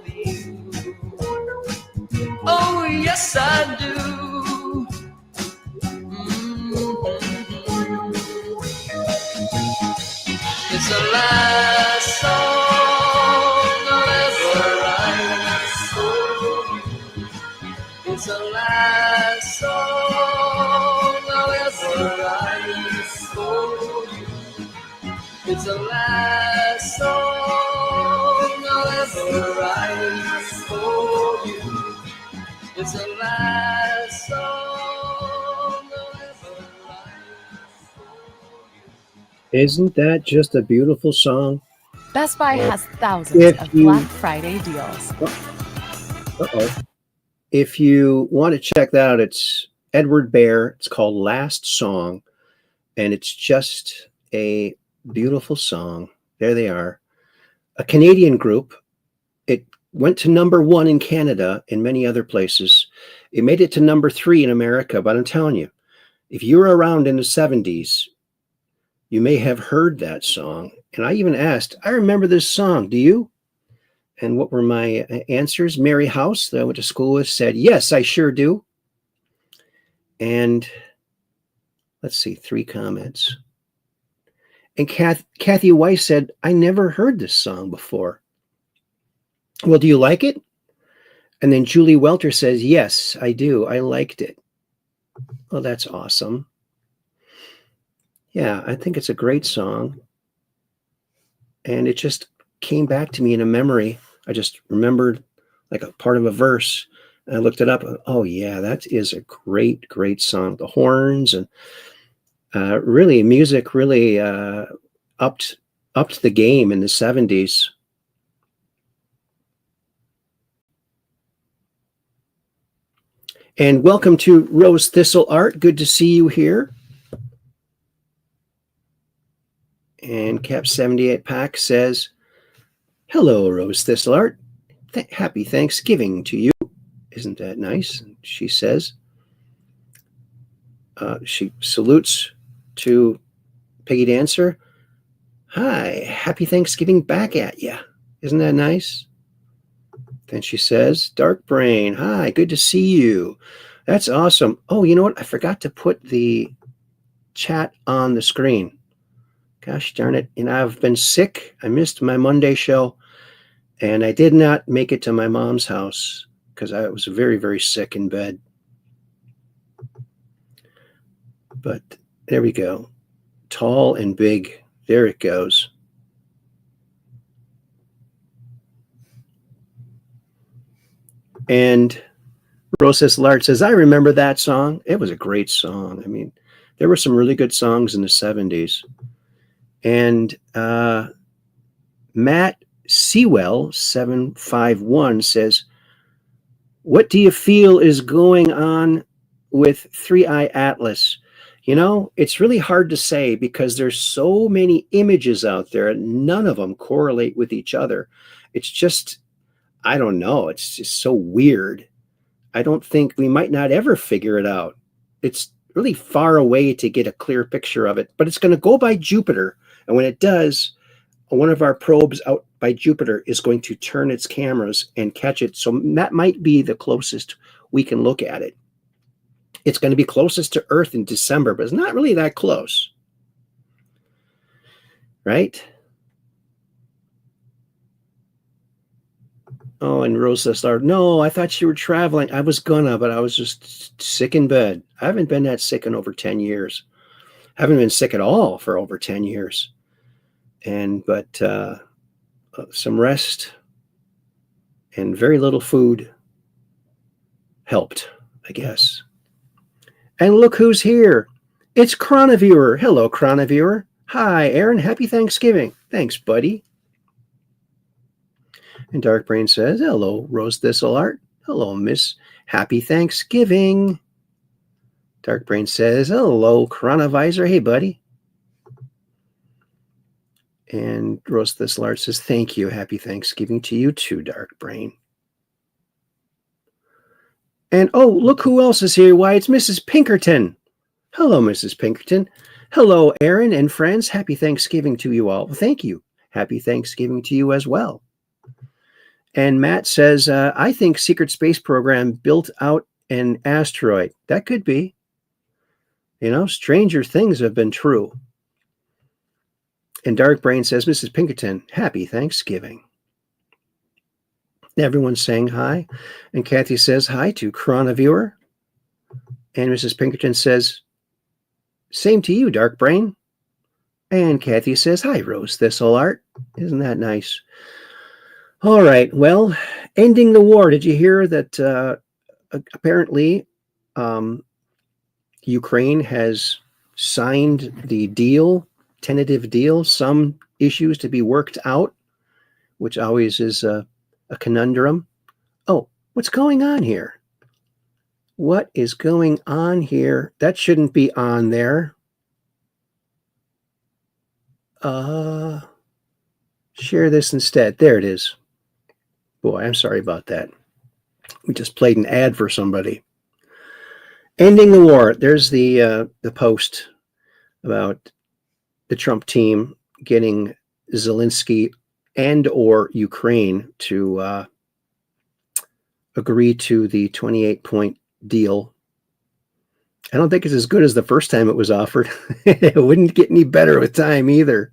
you. Oh, yes, I do. It's the last song I'll ever write for you. It's the last song I'll ever write for you. It's the last song I'll ever write for you. It's the last song I'll ever write for you. Isn't that just a beautiful song? Best Buy has thousands of Black Friday deals. Uh-oh. If you want to check that out, it's Edward Bear. It's called Last Song, and it's just a beautiful song. There they are. A Canadian group. It went to #1 in Canada and many other places. It made it to #3 in America, but I'm telling you, if you were around in the 70s, you may have heard that song. And I even asked, I remember this song. Do you? And what were my answers? Mary House, that I went to school with, said, yes, I sure do. And let's see, 3 comments. And Kathy Weiss said, I never heard this song before. Well, do you like it? And then Julie Welter says, yes, I do. I liked it. Well, that's awesome. Yeah, I think it's a great song. And it just came back to me in a memory. I just remembered like a part of a verse. And I looked it up. Oh, yeah, that is a great, great song. The horns and really music really upped the game in the 70s. And welcome to Rose Thistle Art. Good to see you here. And Cap 78 Pack says, Hello, Rose Thistleart. Happy Thanksgiving to you. Isn't that nice? She says. She salutes to Peggy Dancer. Hi, happy Thanksgiving back at ya. Isn't that nice? Then she says, Dark Brain, hi, good to see you. That's awesome. Oh, you know what? I forgot to put the chat on the screen. Gosh darn it. I've been sick. I missed my Monday show, and I did not make it to my mom's house because I was very, very sick in bed. But there we go. Tall and big. There it goes. And Rosas Lart says, I remember that song. It was a great song. I mean, there were some really good songs in the 70s. And Matt Sewell 751 says, what do you feel is going on with 3-Eye Atlas? It's really hard to say because there's so many images out there and none of them correlate with each other. It's just, I don't know. It's just so weird. I don't think we might not ever figure it out. It's really far away to get a clear picture of it, but it's going to go by Jupiter. And when it does, one of our probes out by Jupiter is going to turn its cameras and catch it. So that might be the closest we can look at it. It's going to be closest to Earth in December, but it's not really that close. Right? Oh, and Rosa started, no, I thought you were traveling. I was gonna, but I was just sick in bed. I haven't been that sick in over 10 years. I haven't been sick at all for over 10 years. But some rest and very little food helped, I guess. And look who's here. It's Chroniviewer. Hello, Chroniviewer. Hi, Aaron. Happy Thanksgiving. Thanks, buddy. And Dark Brain says, hello, Rose Thistleart. Hello, Miss. Happy Thanksgiving. Dark Brain says, hello, Chronovisor. Hey, buddy. And Rose Thistleart says, thank you. Happy Thanksgiving to you too, Dark Brain. And oh, look who else is here. Why, it's Mrs. Pinkerton. Hello, Mrs. Pinkerton. Hello, Aaron and friends. Happy Thanksgiving to you all. Thank you. Happy Thanksgiving to you as well. And Matt says, I think Secret Space Program built out an asteroid. That could be. Stranger things have been true. And Dark Brain says, Mrs. Pinkerton, happy Thanksgiving. Everyone's saying hi. And Kathy says hi to Chroniviewer. And Mrs. Pinkerton says, same to you, Dark Brain. And Kathy says, hi, Rose Thistleart. Isn't that nice? All right. Well, ending the war. Did you hear that apparently Ukraine has signed the deal, tentative deal, some issues to be worked out, which always is a conundrum. Oh, what's going on here? What is going on here? That shouldn't be on there. Share this instead. There it is. Boy, I'm sorry about that. We just played an ad for somebody. Ending the war. There's the post about the Trump team getting Zelensky and or Ukraine to agree to the 28-point deal. I don't think it's as good as the first time it was offered. It wouldn't get any better with time either.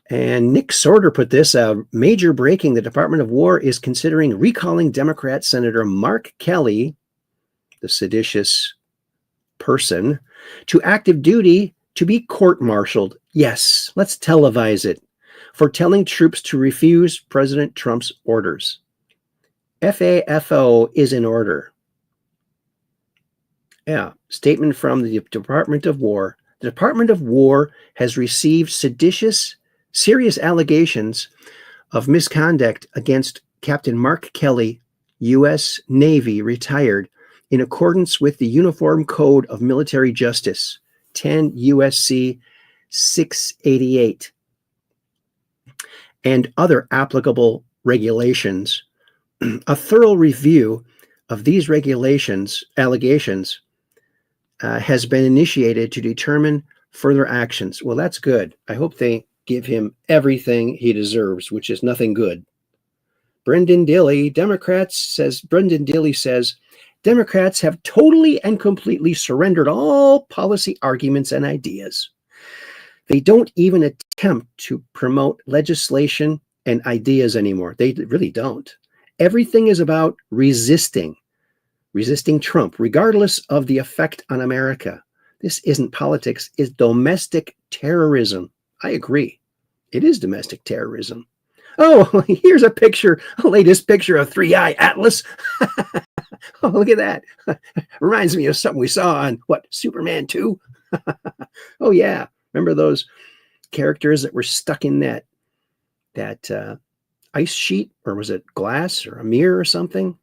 And Nick Sorter put this out. Major breaking. The Department of War is considering recalling Democrat Senator Mark Kelly, the seditious person, to active duty to be court-martialed. Yes, let's televise it. For telling troops to refuse President Trump's orders. FAFO is in order. Yeah, statement from the Department of War. The Department of War has received serious allegations of misconduct against Captain Mark Kelly, U.S. Navy, retired, in accordance with the Uniform Code of Military Justice, 10 U.S.C. 688. and other applicable regulations. A thorough review of these allegations has been initiated to determine further actions. Well, that's good. I hope they give him everything he deserves, which is nothing good. Brendan Dilley says, Democrats have totally and completely surrendered all policy arguments and ideas. They don't even attempt to promote legislation and ideas anymore. They really don't. Everything is about resisting Trump, regardless of the effect on America. This isn't politics, it's domestic terrorism. I agree. It is domestic terrorism. Oh, here's a latest picture of Three-Eye Atlas. Oh, look at that. Reminds me of something we saw on, Superman 2? Oh, yeah. Remember those characters that were stuck in that ice sheet? Or was it glass or a mirror or something?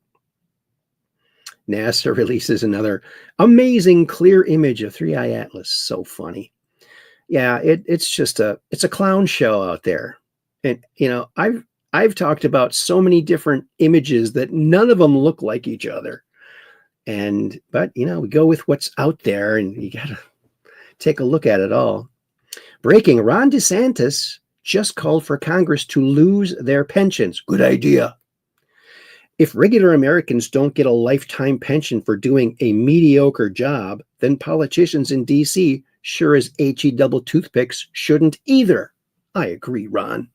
NASA releases another amazing clear image of Three-Eye Atlas. So funny. Yeah, it's a clown show out there. And, I've talked about so many different images that none of them look like each other. But we go with what's out there, and you got to take a look at it all. Breaking, Ron DeSantis just called for Congress to lose their pensions. Good idea. If regular Americans don't get a lifetime pension for doing a mediocre job, then politicians in D.C., sure as HE double toothpicks, shouldn't either. I agree, Ron.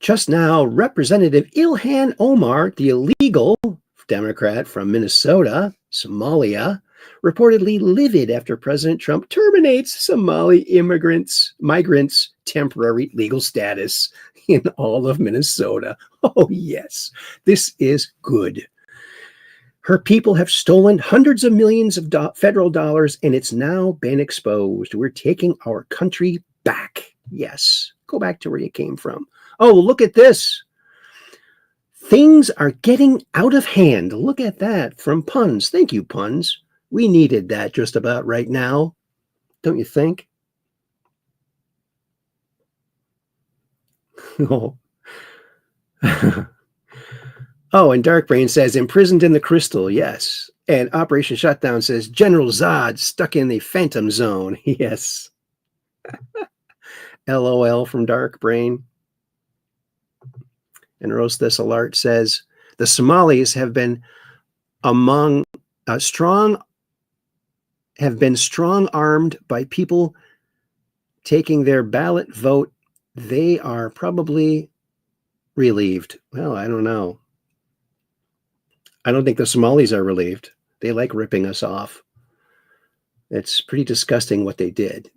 Just now, Representative Ilhan Omar, the illegal Democrat from Minnesota, Somalia, reportedly livid after President Trump terminates Somali migrants' temporary legal status in all of Minnesota. Oh, yes, this is good. Her people have stolen hundreds of millions of federal dollars, and it's now been exposed. We're taking our country back. Yes, go back to where you came from. Oh, look at this. Things are getting out of hand. Look at that from Puns. Thank you, Puns. We needed that just about right now, don't you think? Oh. Oh, and Darkbrain says, imprisoned in the crystal, yes. And Operation Shutdown says, General Zod stuck in the Phantom Zone, yes. LOL from Darkbrain. And Roast This Alert says, the Somalis have been strong-armed by people taking their ballot vote. They are probably relieved. Well, I don't know. I don't think the Somalis are relieved. They like ripping us off. It's pretty disgusting what they did.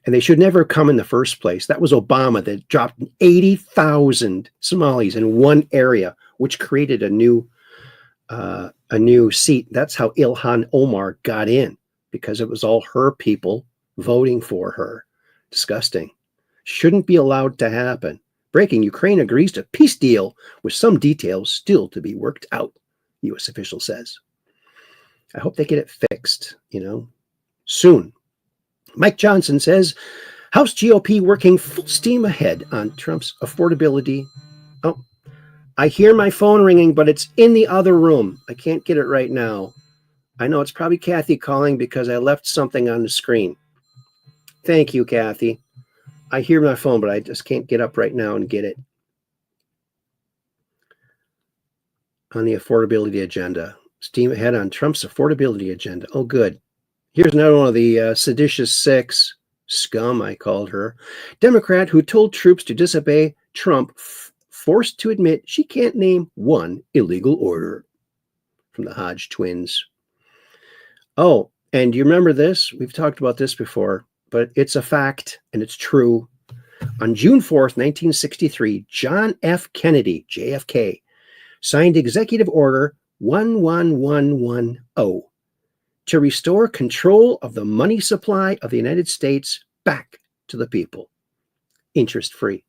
And they should never have come in the first place. That was Obama that dropped 80,000 Somalis in one area, which created a new seat. That's how Ilhan Omar got in, because it was all her people voting for her. Disgusting. Shouldn't be allowed to happen. Breaking, Ukraine agrees to peace deal with some details still to be worked out, U.S. official says. I hope they get it fixed, soon. Mike Johnson says, House GOP working full steam ahead on Trump's affordability. Oh, I hear my phone ringing, but it's in the other room. I can't get it right now. I know it's probably Kathy calling because I left something on the screen. Thank you, Kathy. I hear my phone, but I just can't get up right now and get it. On the affordability agenda. Steam ahead on Trump's affordability agenda. Oh, good. Here's another one of the seditious six, scum, I called her. Democrat who told troops to disobey Trump, forced to admit she can't name one illegal order. From the Hodge twins. Oh, and you remember this? We've talked about this before, but it's a fact and it's true. On June 4th, 1963, John F. Kennedy, JFK, signed Executive Order 11110 to restore control of the money supply of the United States back to the people, interest-free.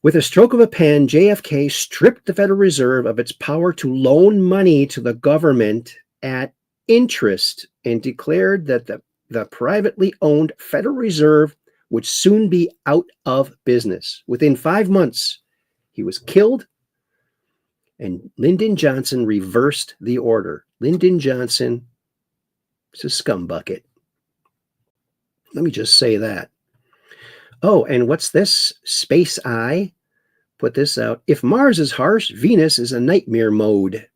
With a stroke of a pen, JFK stripped the Federal Reserve of its power to loan money to the government at interest and declared that the privately owned Federal Reserve would soon be out of business. Within 5 months, he was killed, and Lyndon Johnson reversed the order. Lyndon Johnson is a scumbucket. Let me just say that. Oh, and what's this? Space Eye put this out. If Mars is harsh, Venus is a nightmare mode.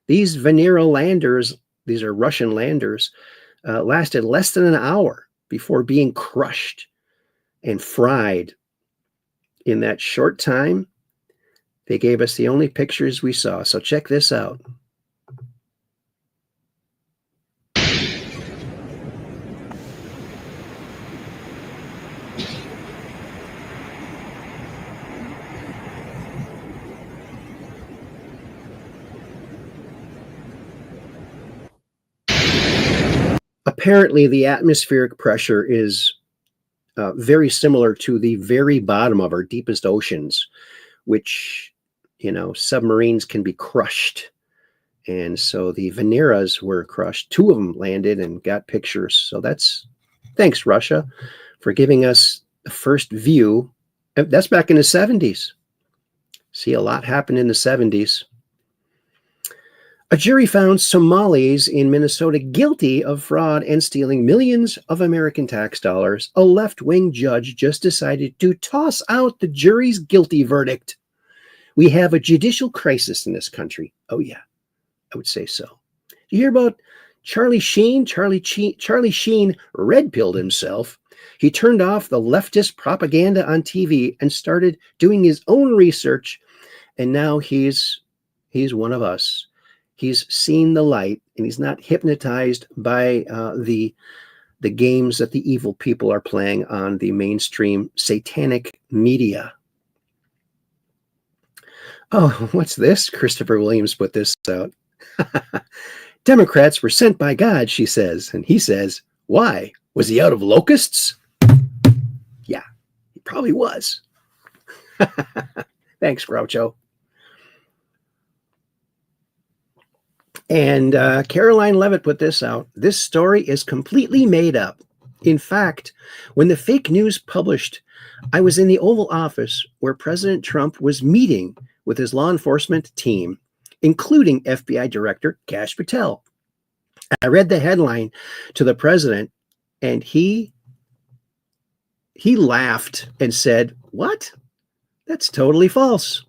These Venera landers, these are Russian landers, lasted less than an hour before being crushed and fried. In that short time, they gave us the only pictures we saw. So check this out. Apparently, the atmospheric pressure is very similar to the very bottom of our deepest oceans, which, submarines can be crushed. And so the Veneras were crushed. 2 of them landed and got pictures. So thanks, Russia, for giving us the first view. That's back in the 70s. See, a lot happened in the 70s. A jury found Somalis in Minnesota guilty of fraud and stealing millions of American tax dollars. A left-wing judge just decided to toss out the jury's guilty verdict. We have a judicial crisis in this country. Oh, yeah, I would say so. You hear about Charlie Sheen? Charlie Sheen red-pilled himself. He turned off the leftist propaganda on TV and started doing his own research, and now he's one of us. He's seen the light, and he's not hypnotized by the games that the evil people are playing on the mainstream satanic media. Oh, what's this? Christopher Williams put this out. Democrats were sent by God, she says. And he says, why? Was he out of locusts? Yeah, he probably was. Thanks, Groucho. And Caroline Levitt put this out. This story is completely made up. In fact, when the fake news published, I was in the Oval Office where President Trump was meeting with his law enforcement team, including FBI Director Kash Patel. I read the headline to the president, and he laughed and said, "What? That's totally false.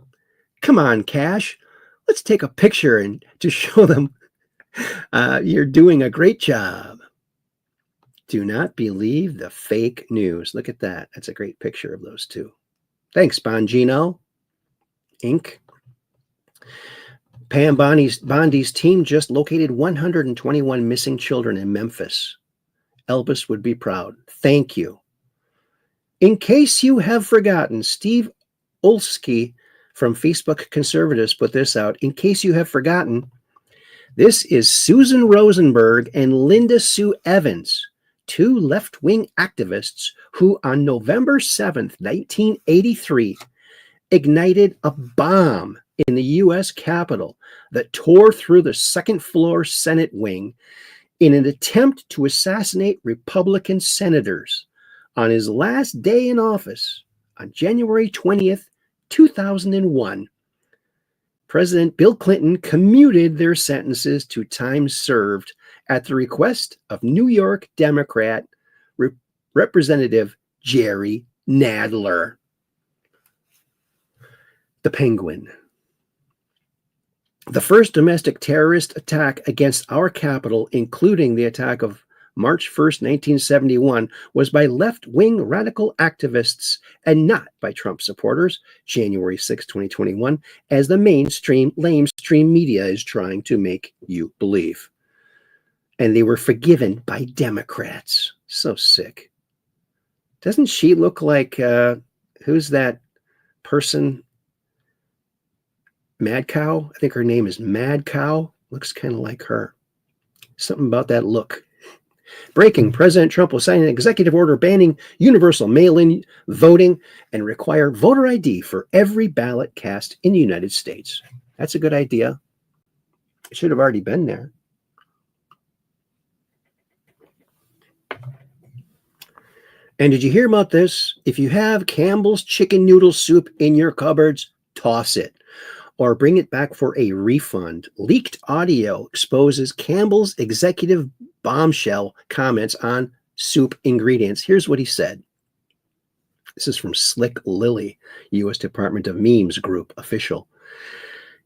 Come on, Kash. Let's take a picture and to show them you're doing a great job." Do not believe the fake news. Look at that. That's a great picture of those two. Thanks, Bongino Inc. Pam Bondi's team just located 121 missing children in Memphis. Elvis would be proud. Thank you. In case you have forgotten, Steve Olsky from Facebook Conservatives put this out. In case you have forgotten, this is Susan Rosenberg and Linda Sue Evans, 2 left-wing activists who on November 7th, 1983, ignited a bomb in the U.S. Capitol that tore through the second-floor Senate wing in an attempt to assassinate Republican senators on his last day in office on January 20th, 2001. President Bill Clinton commuted their sentences to time served at the request of New York Democrat Representative Jerry Nadler. The Penguin. The first domestic terrorist attack against our capital, including the attack of March 1st, 1971, was by left-wing radical activists and not by Trump supporters, January 6, 2021, as the mainstream media is trying to make you believe. And they were forgiven by Democrats. So sick. Doesn't she look like, who's that person? Mad Cow? I think her name is Mad Cow. Looks kind of like her. Something about that look. Breaking, President Trump will sign an executive order banning universal mail-in voting and require voter ID for every ballot cast in the United States. That's a good idea. It should have already been there. And did you hear about this? If you have Campbell's chicken noodle soup in your cupboards, toss it or bring it back for a refund. Leaked audio exposes Campbell's executive bombshell comments on soup ingredients. Here's what he said. This is from Slick Lily, U.S. Department of Memes Group official.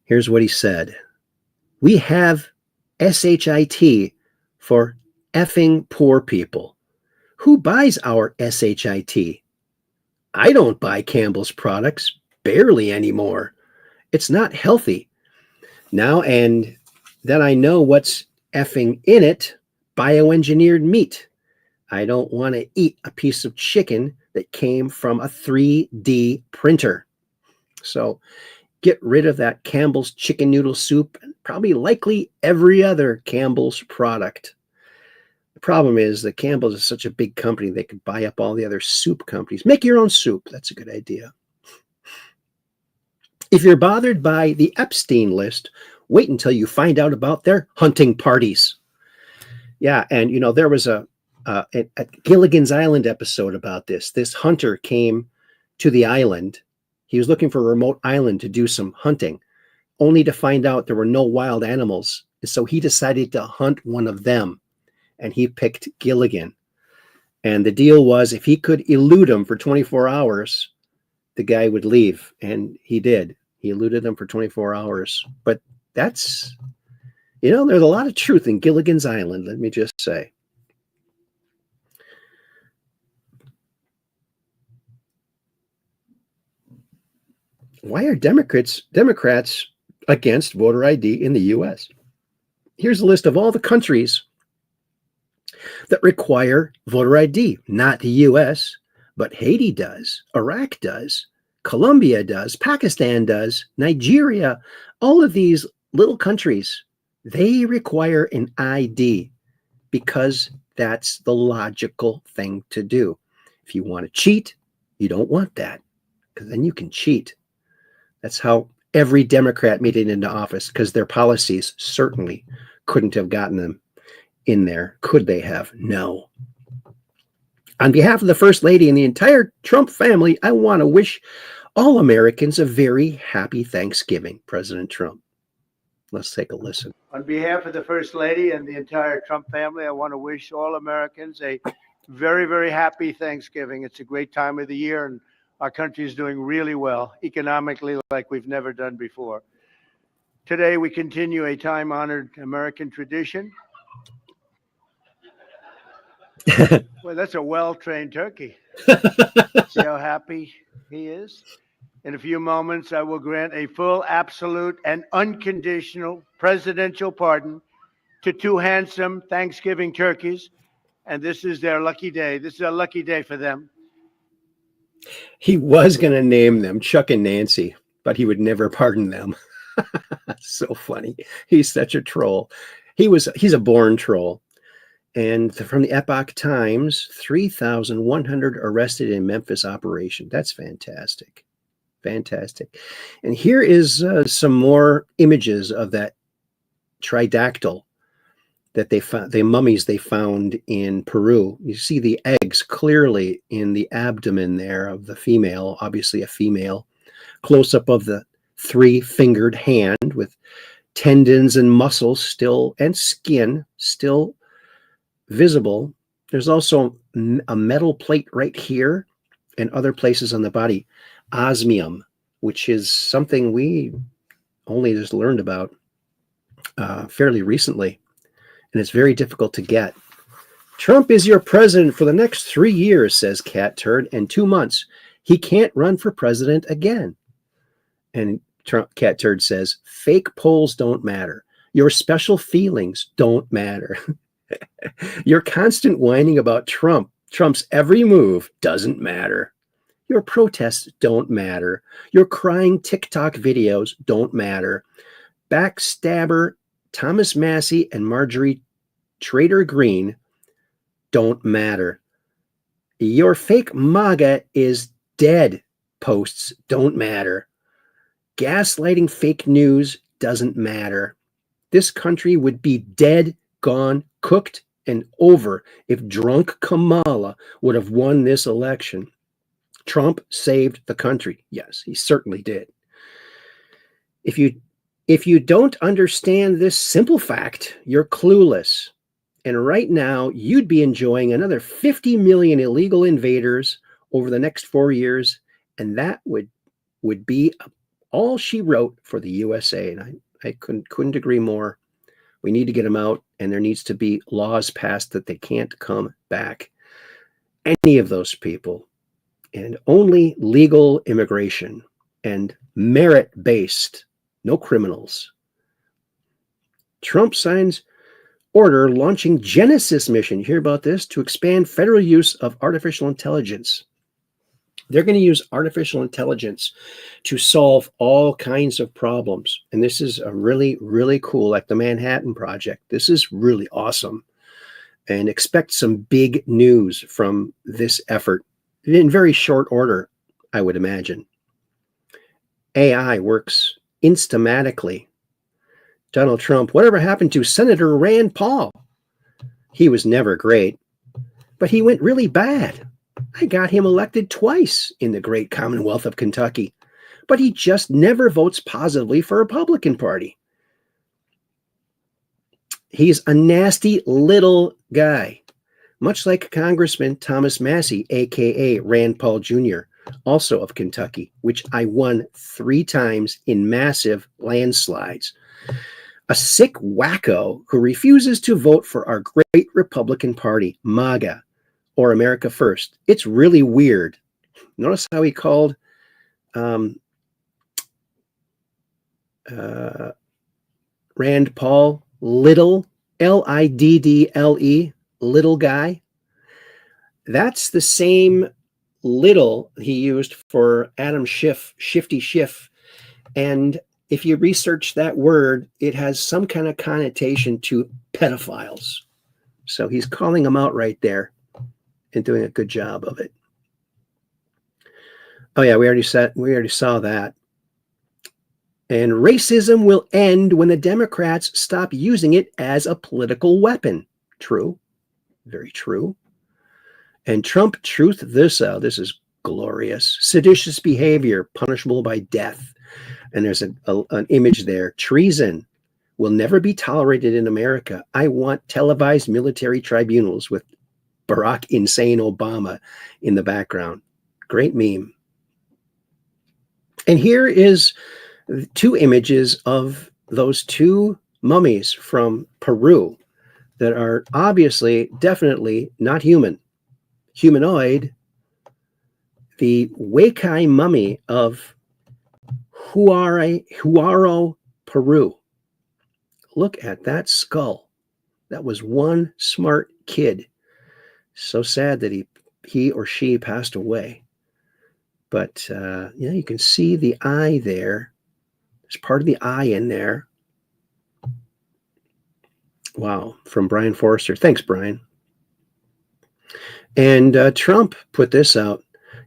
Here's what he said. We have SHIT for effing poor people. Who buys our SHIT? I don't buy Campbell's products, barely anymore. It's not healthy. Now, and then I know what's effing in it, bioengineered meat. I don't want to eat a piece of chicken that came from a 3D printer. So get rid of that Campbell's chicken noodle soup and probably likely every other Campbell's product. The problem is that Campbell's is such a big company, they could buy up all the other soup companies. Make your own soup. That's a good idea. If you're bothered by the Epstein list, wait until you find out about their hunting parties. Yeah, and you know, there was a Gilligan's Island episode about this. This hunter came to the island. He was looking for a remote island to do some hunting, only to find out there were no wild animals. So he decided to hunt one of them, and he picked Gilligan. And the deal was if he could elude him for 24 hours, the guy would leave. And he did. He eluded them for 24 hours. But that's, you know, there's a lot of truth in Gilligan's Island, let me just say. Why are Democrats against voter ID in the U.S.? Here's a list of all the countries that require voter ID. Not the U.S., but Haiti does, Iraq does, Colombia does, Pakistan does, Nigeria. All of these little countries, they require an ID because that's the logical thing to do. If you want to cheat, you don't want that because then you can cheat. That's how every Democrat made it into office, because their policies certainly couldn't have gotten them in there. Could they have? No. On behalf of the First Lady and the entire Trump family, I want to wish all Americans a very happy Thanksgiving, President Trump. Let's take a listen. On behalf of the First Lady and the entire Trump family, I want to wish all Americans a very, very happy Thanksgiving. It's a great time of the year, and our country is doing really well economically like we've never done before. Today, we continue a time-honored American tradition. Well, that's a well-trained turkey. See how happy he is? In a few moments, I will grant a full, absolute, and unconditional presidential pardon to two handsome Thanksgiving turkeys, and this is their lucky day. This is a lucky day for them. He was going to name them Chuck and Nancy, but he would never pardon them. So funny. He's such a troll. He's a born troll. And from the Epoch Times, 3,100 arrested in Memphis operation. That's fantastic. Fantastic. And here is some more images of that tridactyl that they found, the mummies they found in Peru. You see the eggs clearly in the abdomen there of the female, obviously a female. Close up of the three-fingered hand with tendons and muscles still, and skin still visible. There's also a metal plate right here and other places on the body. Osmium, which is something we only just learned about fairly recently. And it's very difficult to get. Trump is your president for the next 3 years, says Cat Turd, and 2 months. He can't run for president again. And Cat Turd says, fake polls don't matter. Your special feelings don't matter. Your constant whining about Trump's every move doesn't matter. Your protests don't matter. Your crying TikTok videos don't matter. Backstabber Thomas Massey and Marjorie Trader Green don't matter. Your fake MAGA is dead posts don't matter. Gaslighting fake news doesn't matter. This country would be dead, gone, cooked, and over if drunk Kamala would have won this election. Trump saved the country. Yes, he certainly did. If you don't understand this simple fact, you're clueless. And right now, you'd be enjoying another 50 million illegal invaders over the next 4 years, and that would be all she wrote for the USA. And I couldn't agree more. We need to get them out, and there needs to be laws passed that they can't come back. Any of those people, and only legal immigration and merit-based, no criminals. Trump signs order launching Genesis mission. You hear about this? To expand federal use of artificial intelligence. They're going to use artificial intelligence to solve all kinds of problems. And this is a really, really cool, like the Manhattan Project. This is really awesome. And expect some big news from this effort in very short order, I would imagine. AI works instamatically. Donald Trump, whatever happened to Senator Rand Paul? He was never great, but he went really bad. I got him elected twice in the great Commonwealth of Kentucky, but he just never votes positively for the Republican Party. He's a nasty little guy, much like Congressman Thomas Massey, a.k.a. Rand Paul Jr., also of Kentucky, which I won 3 times in massive landslides. A sick wacko who refuses to vote for our great Republican Party, MAGA, or America First. It's really weird. Notice how he called Rand Paul little, Liddle, little guy. That's the same little he used for Adam Schiff, Shifty Schiff. And if you research that word, it has some kind of connotation to pedophiles. So he's calling them out right there and doing a good job of it. Oh yeah, we already saw that. And racism will end when the Democrats stop using it as a political weapon. True. Very true. And Trump truth this out. This is glorious. Seditious behavior punishable by death. And there's an image there. Treason will never be tolerated in America. I want televised military tribunals with Barack Insane Obama in the background. Great meme. And here is 2 images of those 2 mummies from Peru that are obviously, definitely not human. Humanoid. The Huaycay mummy of Huaro, Peru. Look at that skull. That was one smart kid. So sad that he or she passed away. But you can see the eye there. There's part of the eye in there. Wow, from Brian Forrester. Thanks, Brian. And Trump put this out.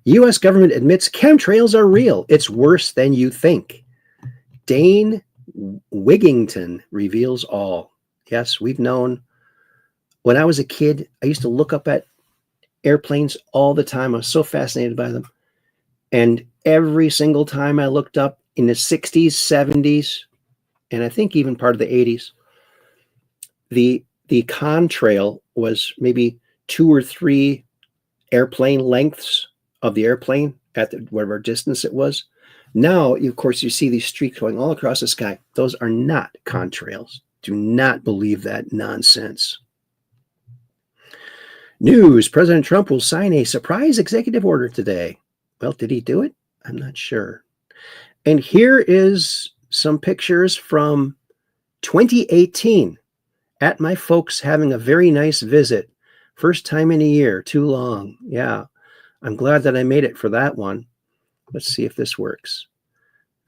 U.S. government admits chemtrails are real. It's worse than you think. Dane Wigington reveals all. Yes, we've known. When I was a kid, I used to look up at airplanes all the time. I was so fascinated by them. And every single time I looked up in the 60s, 70s, and I think even part of the 80s, the contrail was maybe 2 or 3 airplane lengths of the airplane at whatever distance it was. Now, of course, you see these streaks going all across the sky. Those are not contrails. Do not believe that nonsense. News. President Trump will sign a surprise executive order today. Well, did he do it? I'm not sure. And here is some pictures from 2018 at my folks having a very nice visit. First time in a year, too long. Yeah, I'm glad that I made it for that one. Let's see if this works.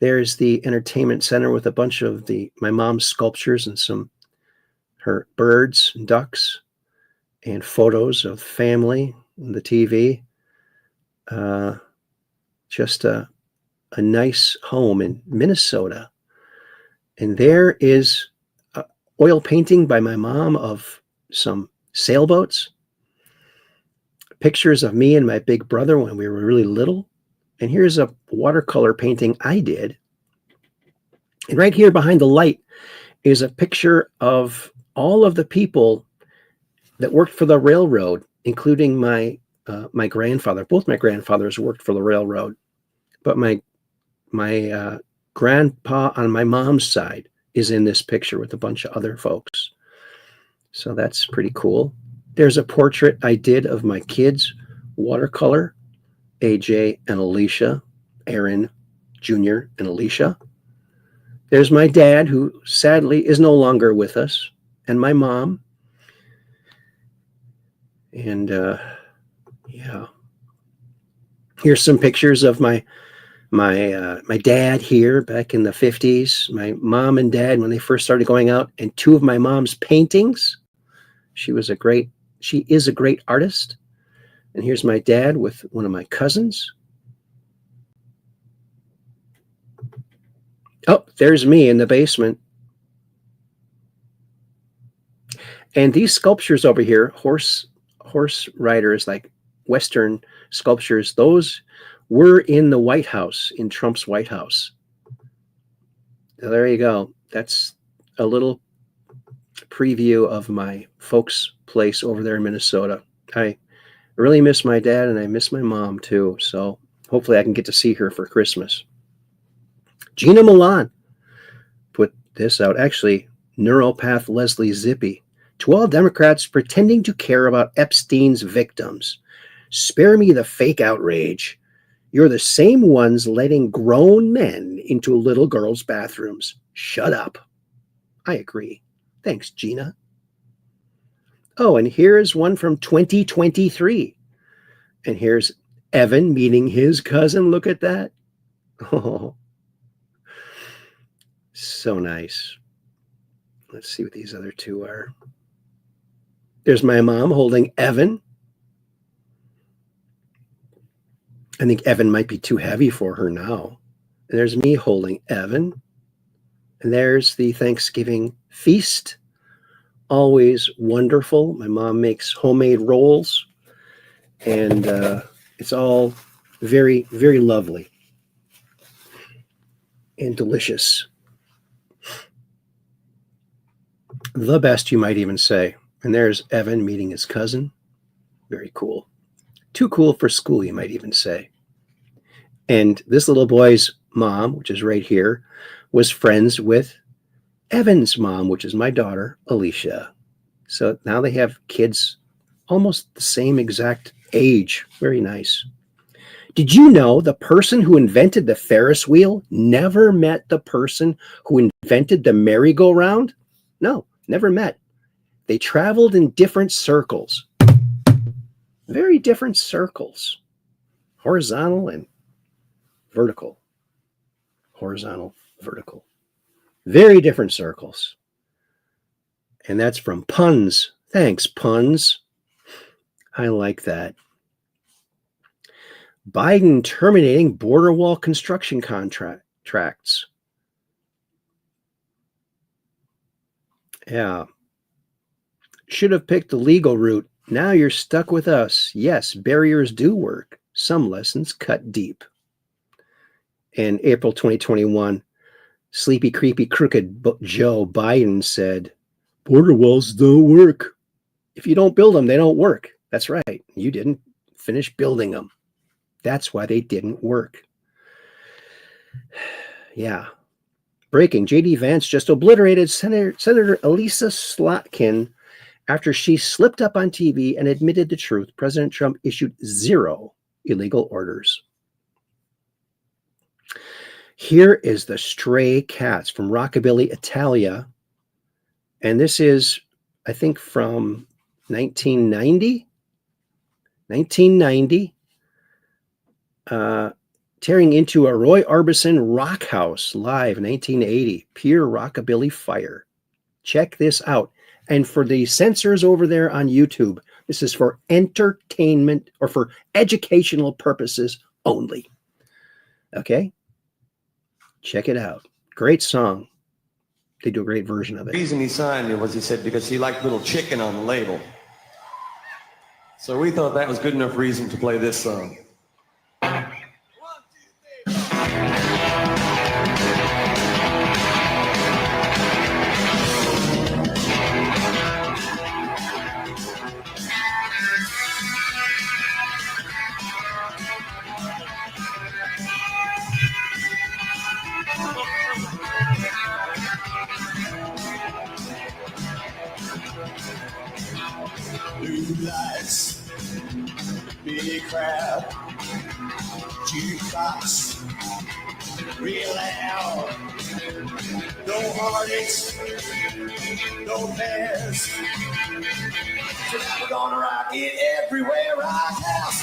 There's the entertainment center with a bunch of my mom's sculptures and her birds and ducks and photos of family and the TV. Just a nice home in Minnesota. And there is oil painting by my mom of some sailboats, pictures of me and my big brother when we were really little. And here's a watercolor painting I did. And right here behind the light is a picture of all of the people that worked for the railroad, including my grandfather. Both my grandfathers worked for the railroad, but my grandpa on my mom's side is in this picture with a bunch of other folks. So that's pretty cool. There's a portrait I did of my kids, watercolor, AJ and Alicia, Aaron Jr. and Alicia. There's my dad, who sadly is no longer with us, and my mom. And yeah, here's some pictures of my dad here back in the 50s, my mom and dad when they first started going out, and two of my mom's paintings. She is a great artist. And here's my dad with one of my cousins. Oh, there's me in the basement. And these sculptures over here, horse riders, like Western sculptures, those were in the White House, in Trump's White House. So there you go. That's a little preview of my folks' place over there in Minnesota. I really miss my dad, and I miss my mom too. So hopefully I can get to see her for Christmas. Gina Milan put this out. Actually, neuropath Leslie Zippy. To all Democrats pretending to care about Epstein's victims, spare me the fake outrage. You're the same ones letting grown men into little girls' bathrooms. Shut up. I agree. Thanks, Gina. Oh, and here's one from 2023. And here's Evan meeting his cousin. Look at that. Oh, so nice. Let's see what these other two are. There's my mom holding Evan. I think Evan might be too heavy for her now. And there's me holding Evan. And there's the Thanksgiving feast. Always wonderful. My mom makes homemade rolls. And it's all very, very lovely and delicious. The best, you might even say. And there's Evan meeting his cousin. Very cool. Too cool for school, you might even say. And this little boy's mom, which is right here, was friends with Evan's mom, which is my daughter, Alicia. So now they have kids almost the same exact age. Very nice. Did you know the person who invented the Ferris wheel never met the person who invented the merry-go-round? No, never met. They traveled in different circles. Very different circles. Horizontal and vertical. Horizontal, vertical. Very different circles. And that's from Puns. Thanks, Puns. I like that. Biden terminating border wall construction contracts. Yeah. Should have picked the legal route. Now you're stuck with us. Yes, barriers do work. Some lessons cut deep. In April 2021, sleepy, creepy, crooked Joe Biden said, border walls don't work. If you don't build them, they don't work. That's right. You didn't finish building them. That's why they didn't work. Yeah. Breaking. J.D. Vance just obliterated Senator Elisa Slotkin after she slipped up on TV and admitted the truth. President Trump issued 0 illegal orders. Here is the Stray Cats from Rockabilly Italia. And this is, I think, from 1990. 1990. Tearing into a Roy Orbison rock house live 1980. Pure Rockabilly fire. Check this out. And for the censors over there on YouTube, this is for entertainment or for educational purposes only. Okay? Check it out. Great song. They do a great version of it. The reason he signed it was, he said, because he liked little chicken on the label. So we thought that was good enough reason to play this song. Blue lights, big crowd, jukebox, real loud. No heartaches, no cares. Tonight we're gonna rock it everywhere. Rock house,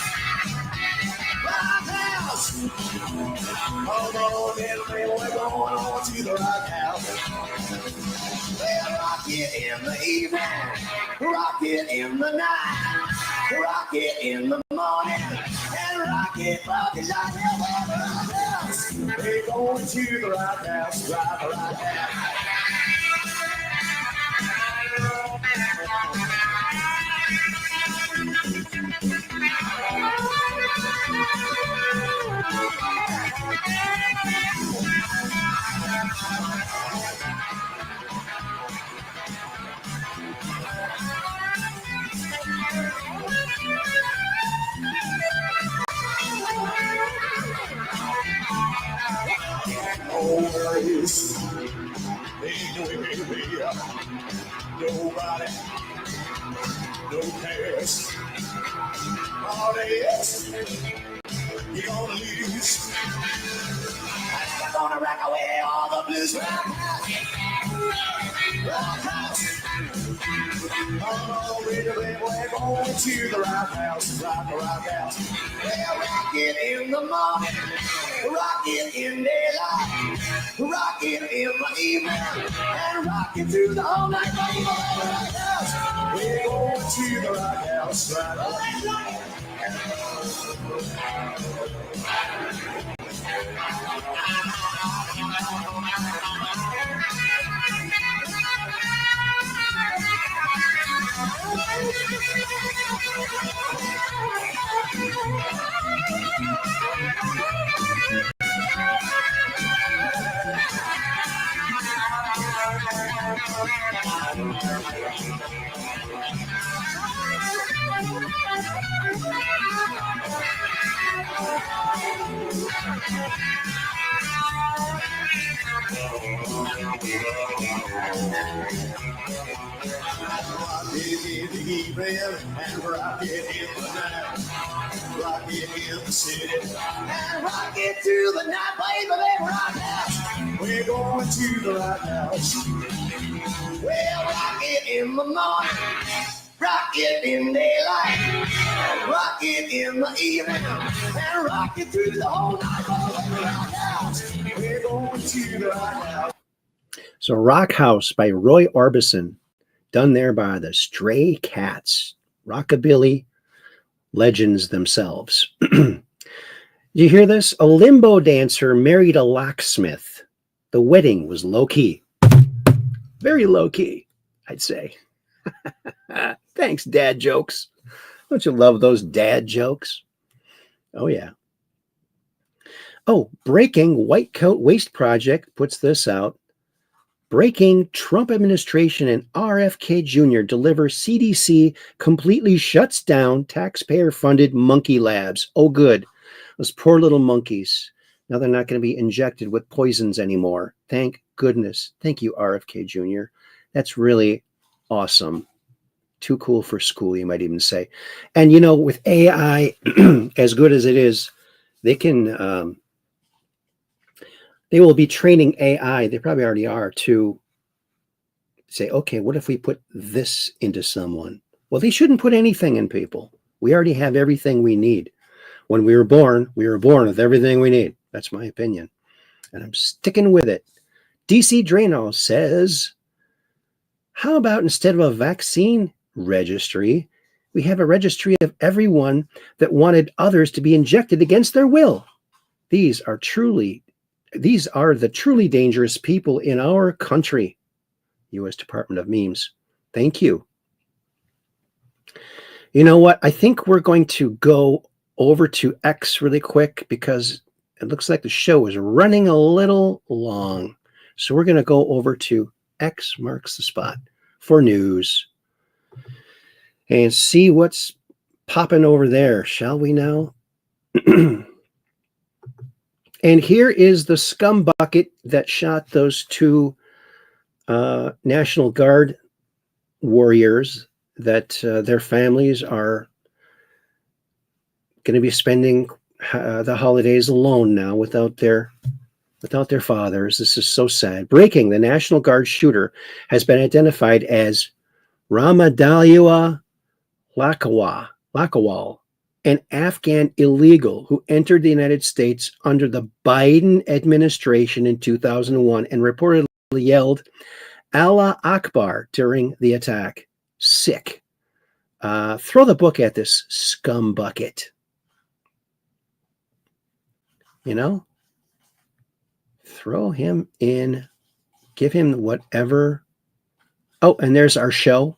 rock house. Come on, everybody, we're going on to the rock house. We'll rock it in the evening, rock it in the night, rock it in the morning, and rock it like hell. Rock house. We're going to the rock house, rock house. No worries, ain't no nobody, no cares. All this, you're gonna lose. I'm gonna rock away all the blues. Rock house. Oh, we're going to the rock house, rock house. We'll rock it in the morning, rock it in daylight, rock it in the evening, and rock it through the whole night. Rock house. We're going to the rock house, rock house. Rock it in the evening and rock it in the night. Rock it in the city and rock it through the night, baby. Rock house. We're going to the rock house. We'll rock it in the morning, rock it in daylight, rock it in the evening, and rock it through the whole night. Rock house. We're going to the rock house. So Rock House by Roy Orbison, done there by the Stray Cats, rockabilly legends themselves. Did you hear this? A limbo dancer married a locksmith. The wedding was low-key. Very low-key, I'd say. Thanks, dad jokes. Don't you love those dad jokes? Oh, yeah. Oh, breaking White Coat Waste Project puts this out. Breaking Trump administration and RFK Jr. deliver CDC completely shuts down taxpayer-funded monkey labs. Oh, good. Those poor little monkeys. Now they're not going to be injected with poisons anymore. Thank goodness. Thank you, RFK Jr. That's really awesome. Too cool for school, you might even say. And, you know, with AI, as good as it is, they can... they will be training AI, they probably already are, to say, okay, what if we put this into someone? Well, they shouldn't put anything in people. We already have everything we need. When we were born with everything we need. That's my opinion. And I'm sticking with it. DC Drano says, how about instead of a vaccine registry, we have a registry of everyone that wanted others to be injected against their will? These are the truly dangerous people in our country. U.S. Department of Memes. Thank you. You know what? I think we're going to go over to X really quick because it looks like the show is running a little long. So we're going to go over to X marks the spot for news and see what's popping over there, shall we now? And here is the scum bucket that shot those two National Guard warriors that their families are going to be spending the holidays alone now without their fathers. This is so sad. Breaking: the National Guard shooter has been identified as Ramadaliwa Lakawal, an Afghan illegal who entered the United States under the Biden administration in 2001 and reportedly yelled Allah Akbar during the attack. Sick. Throw the book at this scum bucket. You know? Throw him in. Give him whatever. Oh, and there's our show.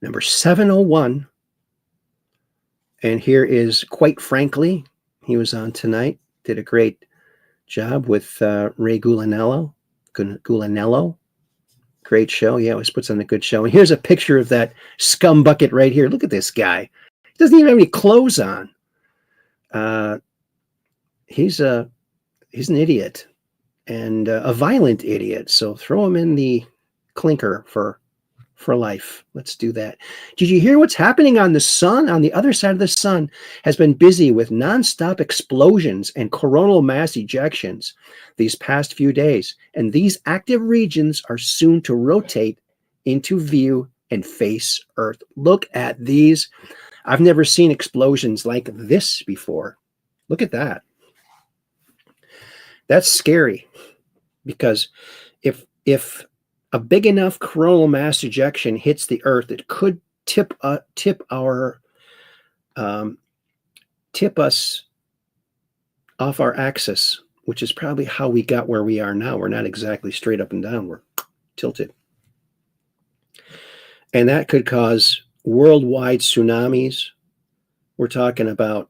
Number 701. And here is, quite frankly, he was on tonight. Did a great job with Ray Gulanello. Great show. He always puts on a good show. And here's a picture of that scum bucket right here. Look at this guy. He doesn't even have any clothes on. He's an idiot and a violent idiot. So throw him in the clinker for life. Let's do that. Did you hear what's happening on the sun? On the other side of the sun has been busy with nonstop explosions and coronal mass ejections these past few days. And these active regions are soon to rotate into view and face Earth. Look at these. I've never seen explosions like this before. Look at that. That's scary because if a big enough coronal mass ejection hits the Earth, it could tip us off our axis, which is probably how we got where we are now. We're not exactly straight up and down. We're tilted. And that could cause worldwide tsunamis. We're talking about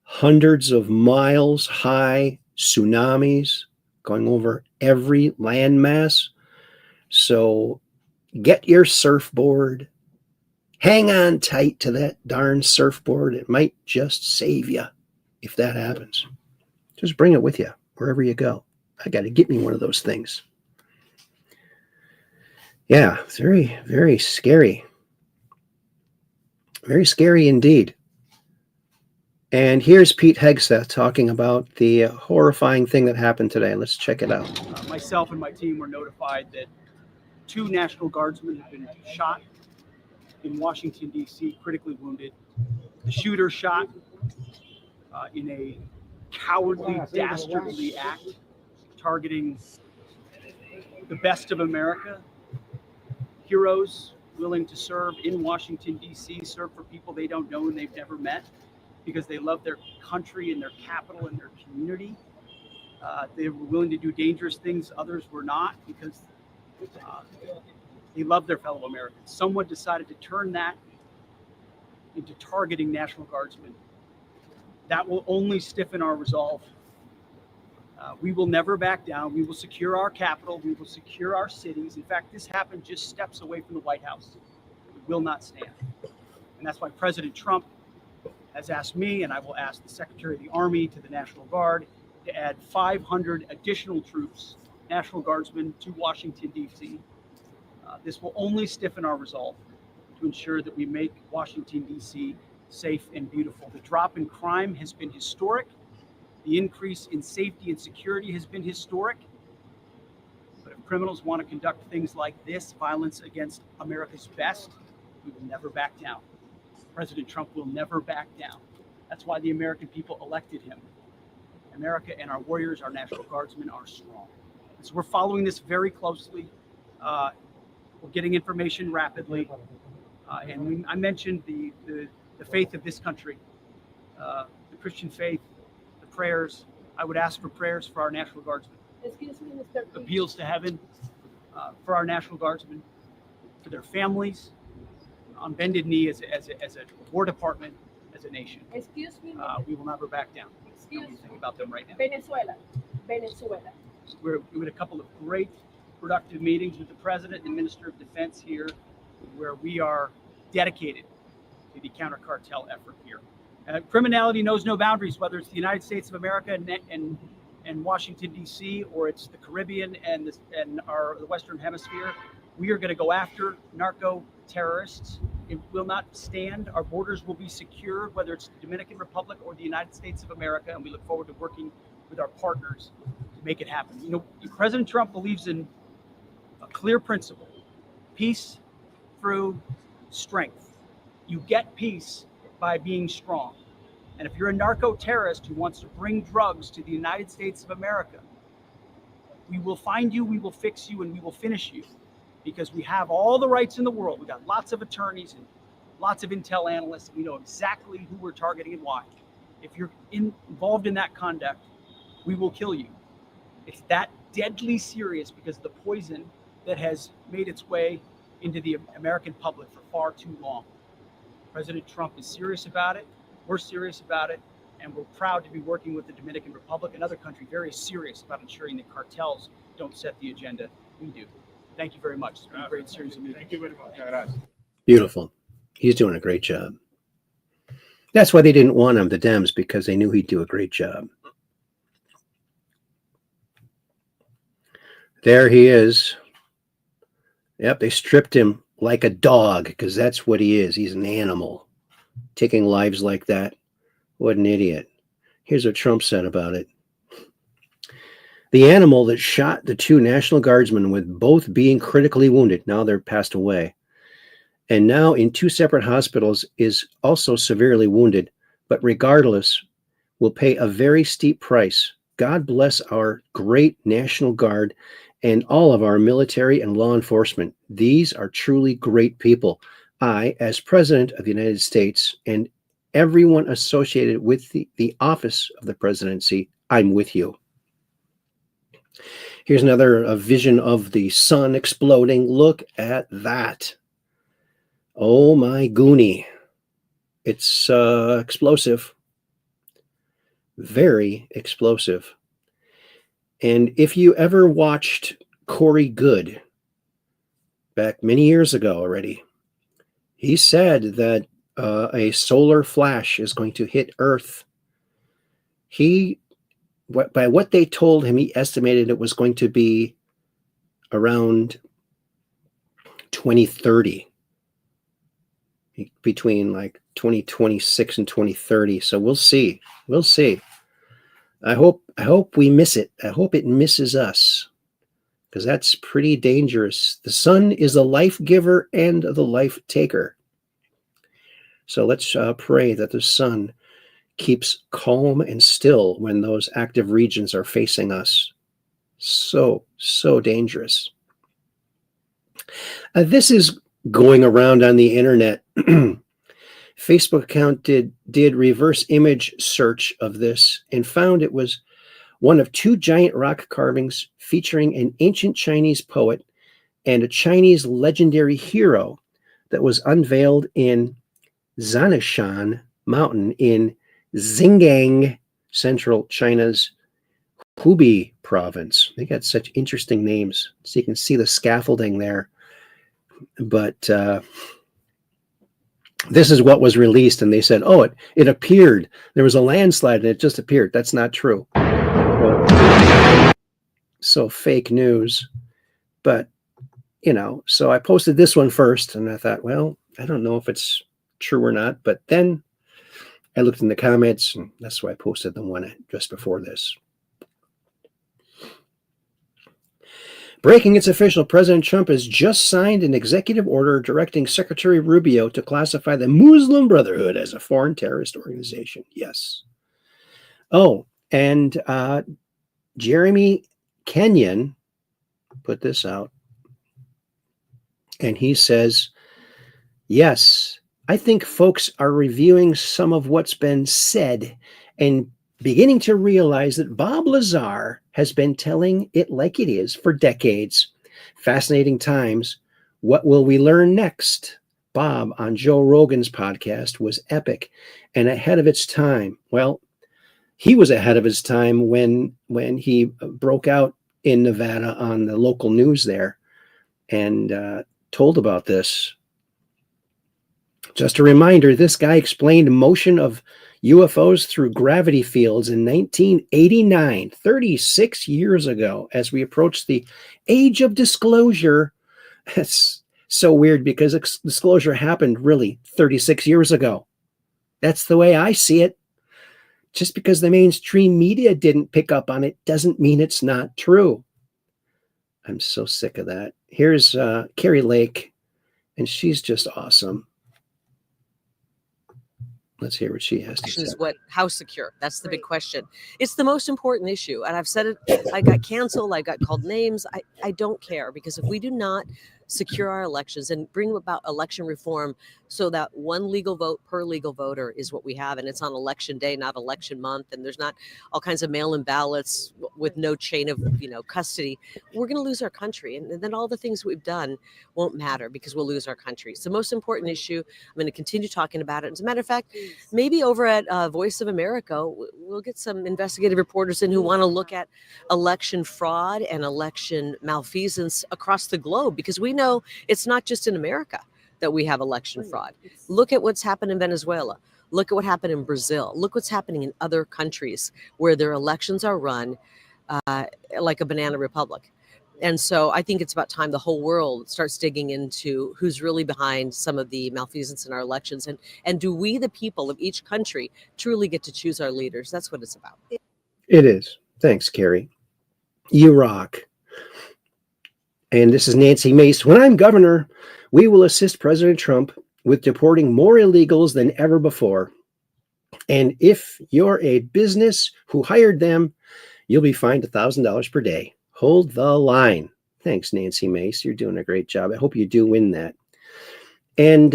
hundreds of miles high tsunamis going over every landmass. So get your surfboard, hang on tight to that darn surfboard. It might just save you if that happens. Just bring it with you wherever you go. I got to get me one of those things. Yeah, it's very, very scary. Very scary indeed. And here's Pete Hegseth talking about the horrifying thing that happened today. Let's check it out. Myself and my team were notified that 2 National Guardsmen have been shot in Washington, D.C., critically wounded. The shooter shot in a cowardly, dastardly act, targeting the best of America, heroes willing to serve in Washington, D.C., serve for people they don't know and they've never met, because they love their country and their capital and their community. They were willing to do dangerous things others were not, because they love their fellow Americans. Someone decided to turn that into targeting National Guardsmen. That will only stiffen our resolve. We will never back down. We will secure our capital. We will secure our cities. In fact, this happened just steps away from the White House. We will not stand. And that's why President Trump has asked me, and I will ask the Secretary of the Army to the National Guard, to add 500 additional troops, National Guardsmen, to Washington, D.C. This will only stiffen our resolve to ensure that we make Washington, D.C. safe and beautiful. The drop in crime has been historic. The increase in safety and security has been historic. But if criminals want to conduct things like this, violence against America's best, we will never back down. President Trump will never back down. That's why the American people elected him. America and our warriors, our National Guardsmen, are strong. And so we're following this very closely. We're getting information rapidly. I mentioned the faith of this country, the Christian faith, the prayers. I would ask for prayers for our National Guardsmen. Appeals to heaven for our National Guardsmen, for their families, on bended knee as a War Department, as a nation. Excuse me. We will never back down. Excuse me. Think about them right now. Venezuela. We had a couple of great, productive meetings with the President and Minister of Defense here, where we are dedicated to the counter-cartel effort here. Criminality knows no boundaries, whether it's the United States of America and Washington, D.C., or it's the Caribbean and the Western Hemisphere. We are going to go after narco terrorists. It will not stand. Our borders will be secure, whether it's the Dominican Republic or the United States of America, and we look forward to working with our partners to make it happen. You know, President Trump believes in a clear principle: peace through strength. You get peace by being strong. And if you're a narco-terrorist who wants to bring drugs to the United States of America, we will find you, we will fix you, and we will finish you, because we have all the rights in the world. We've got lots of attorneys and lots of intel analysts. We know exactly who we're targeting and why. If you're involved in that conduct, we will kill you. It's that deadly serious because of the poison that has made its way into the American public for far too long. President Trump is serious about it. We're serious about it. And we're proud to be working with the Dominican Republic, another country very serious about ensuring that cartels don't set the agenda. We do. Thank you very much. It's been a great series of meetings. Thank you very much. Beautiful. He's doing a great job. That's why they didn't want him, the Dems, because they knew he'd do a great job. There he is. Yep, they stripped him like a dog, because that's what he is. He's an animal. Taking lives like that. What an idiot. Here's what Trump said about it. The animal that shot the two National Guardsmen, with both being critically wounded, now they're passed away, and now in two separate hospitals, is also severely wounded, but regardless, will pay a very steep price. God bless our great National Guard and all of our military and law enforcement. These are truly great people. I, as President of the United States, and everyone associated with the office of the presidency, I'm with you. Here's another vision of the sun exploding. Look at that. Oh my goonie. It's explosive. Very explosive. And if you ever watched Corey Goode back many years ago already, he said that a solar flash is going to hit Earth. By what they told him, he estimated it was going to be around 2030, between like 2026 and 2030. So we'll see. We'll see. I hope we miss it. I hope it misses us, because that's pretty dangerous. The sun is the life giver and the life taker. So let's pray that the sun keeps calm and still when those active regions are facing us. So dangerous. This is going around on the internet. Facebook account did reverse image search of this and found it was one of two giant rock carvings featuring an ancient Chinese poet and a Chinese legendary hero that was unveiled in Zanishan Mountain in Xinjiang, central China's Hubei province. They got such interesting names. So you can see the scaffolding there. But this is what was released, and they said, oh, it appeared. There was a landslide, and it just appeared. That's not true. So fake news. But, so I posted this one first, and I thought, well, I don't know if it's true or not. But then I looked in the comments, and that's why I posted the one just before this. Breaking its official, President Trump has just signed an executive order directing Secretary Rubio to classify the Muslim Brotherhood as a foreign terrorist organization. Yes. Oh, and Jeremy Kenyon put this out, and he says, yes, I think folks are reviewing some of what's been said and beginning to realize that Bob Lazar has been telling it like it is for decades. Fascinating times. What will we learn next? Bob on Joe Rogan's podcast was epic and ahead of its time. Well, he was ahead of his time when he broke out in Nevada on the local news there and told about this. Just a reminder, this guy explained motion of UFOs through gravity fields in 1989, 36 years ago, as we approach the age of disclosure. That's so weird because disclosure happened really 36 years ago. That's the way I see it. Just because the mainstream media didn't pick up on it doesn't mean it's not true. I'm so sick of that. Here's Carrie Lake, and she's just awesome. Let's hear what she has to say. Is how secure? That's the big question. It's the most important issue. And I've said it, I got canceled, I got called names. I don't care, because if we do not secure our elections and bring about election reform so that one legal vote per legal voter is what we have, and it's on election day, not election month, and there's not all kinds of mail-in ballots with no chain of custody, we're going to lose our country, and then all the things we've done won't matter because we'll lose our country. It's the most important issue. I'm going to continue talking about it. As a matter of fact, maybe over at Voice of America, we'll get some investigative reporters in who want to look at election fraud and election malfeasance across the globe, because we know it's not just in America that we have election fraud. Look at what's happened in Venezuela. Look at what happened in Brazil. Look what's happening in other countries where their elections are run like a banana republic. And so I think it's about time the whole world starts digging into who's really behind some of the malfeasance in our elections. And do we, the people of each country, truly get to choose our leaders? That's what it's about. It is. Thanks, Carrie. You rock. And this is Nancy Mace. When I'm governor, we will assist President Trump with deporting more illegals than ever before. And if you're a business who hired them, you'll be fined $1,000 per day. Hold the line. Thanks, Nancy Mace. You're doing a great job. I hope you do win that. And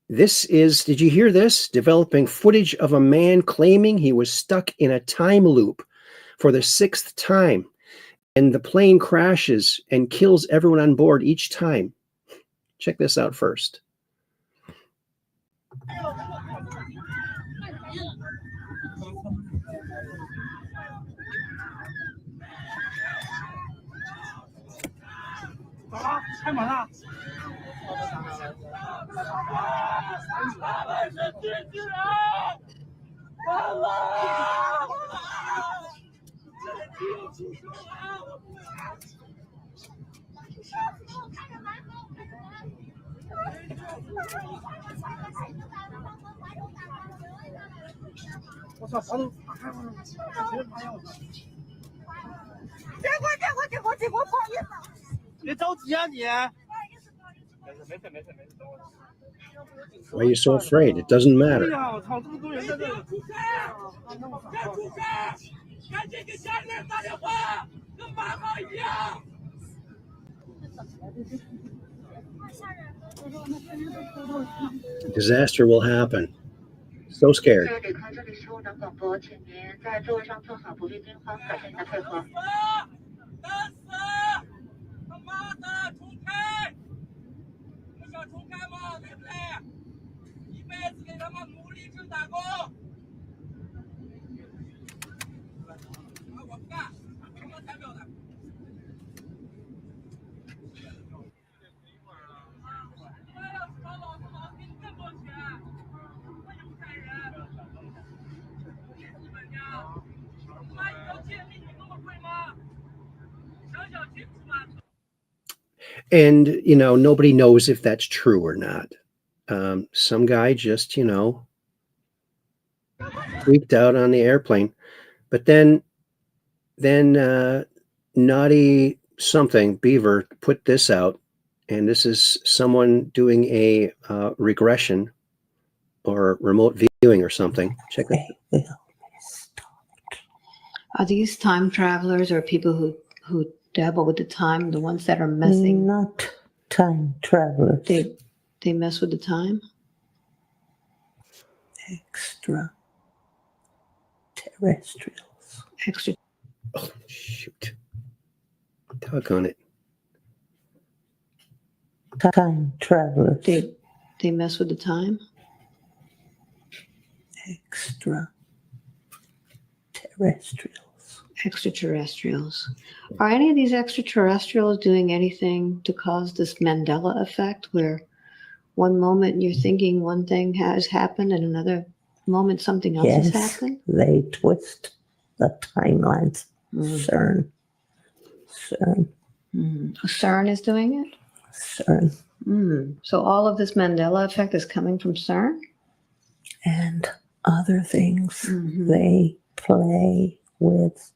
this is, did you hear this? Developing footage of a man claiming he was stuck in a time loop for the 6th time. And the plane crashes and kills everyone on board each time. Check this out first. Why are you so afraid? It doesn't matter. Disaster will happen. So scared. And, you know, nobody knows if that's true or not. Some guy just, you know, freaked out on the airplane. But then Naughty something, Beaver, put this out. And this is someone doing a regression or remote viewing or something. Check it. Are these time travelers or people who dabble with the time, the ones that are messing? Not time travelers. They mess with the time? Extra terrestrials. Extra. Oh, shoot. Doggone it. Time travelers. They mess with the time? Extraterrestrials. Are any of these extraterrestrials doing anything to cause this Mandela effect where one moment you're thinking one thing has happened and another moment something else has Yes, happened? they twist the timelines. CERN. CERN is doing it? CERN. So all of this Mandela effect is coming from CERN? And other things. They play with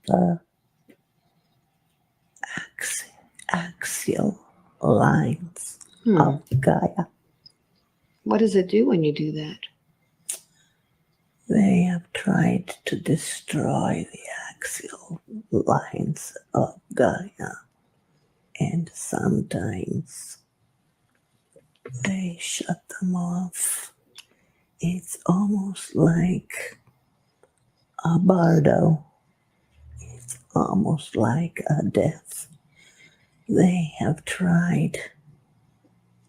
the axial lines of Gaia. What does it do when you do that? They have tried to destroy the axial lines of Gaia, and sometimes they shut them off. It's almost like a bardo. It's almost like a death. They have tried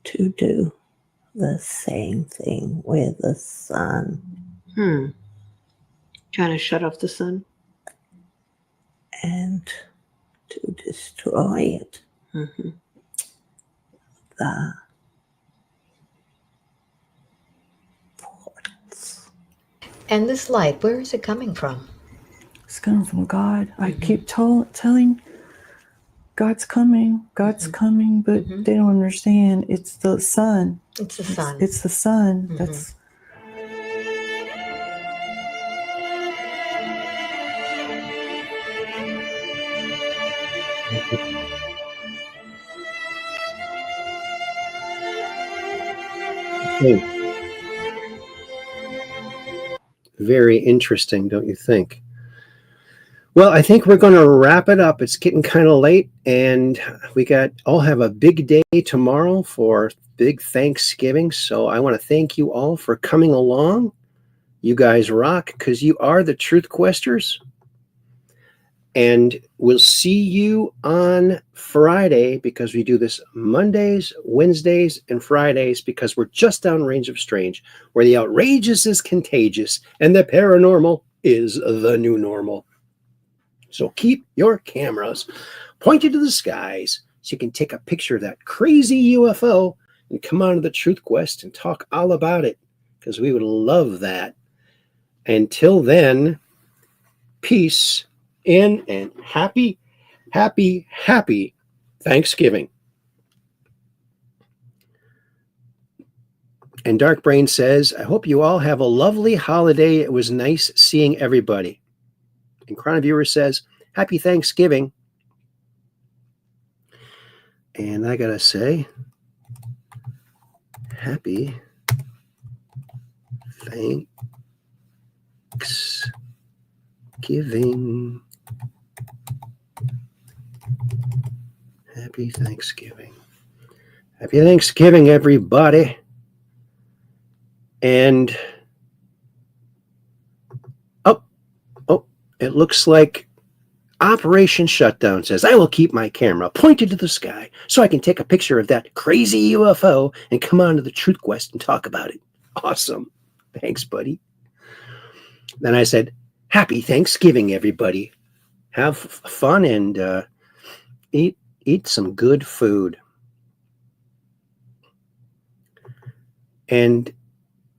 to do the same thing with the sun. Trying to shut off the sun? And to destroy it. The And this light, where is it coming from? It's coming from God. I keep telling God's coming, but they don't understand. It's the sun. It's the sun. It's the sun. That's Very interesting, don't you think? Well, I think we're going to wrap it up. It's getting kind of late, and we all have a big day tomorrow for big Thanksgiving. So I want to thank you all for coming along. You guys rock, because you are the Truth Questers. And we'll see you on Friday, because we do this Mondays, Wednesdays, and Fridays, because we're just downrange of strange, where the outrageous is contagious and the paranormal is the new normal. So keep your cameras pointed to the skies so you can take a picture of that crazy UFO and come on to the Truth Quest and talk all about it, because we would love that. Until then, peace in and happy Thanksgiving. And Dark Brain says, I hope you all have a lovely holiday. It was nice seeing everybody. And Chroniviewer says, happy Thanksgiving. And I gotta say, happy Thanksgiving. Happy Thanksgiving. Happy Thanksgiving, everybody. And it looks like Operation Shutdown says, I will keep my camera pointed to the sky so I can take a picture of that crazy UFO and come on to the Truth Quest and talk about it. Awesome. Thanks, buddy. Then I said, happy Thanksgiving, everybody. Have fun and eat some good food. And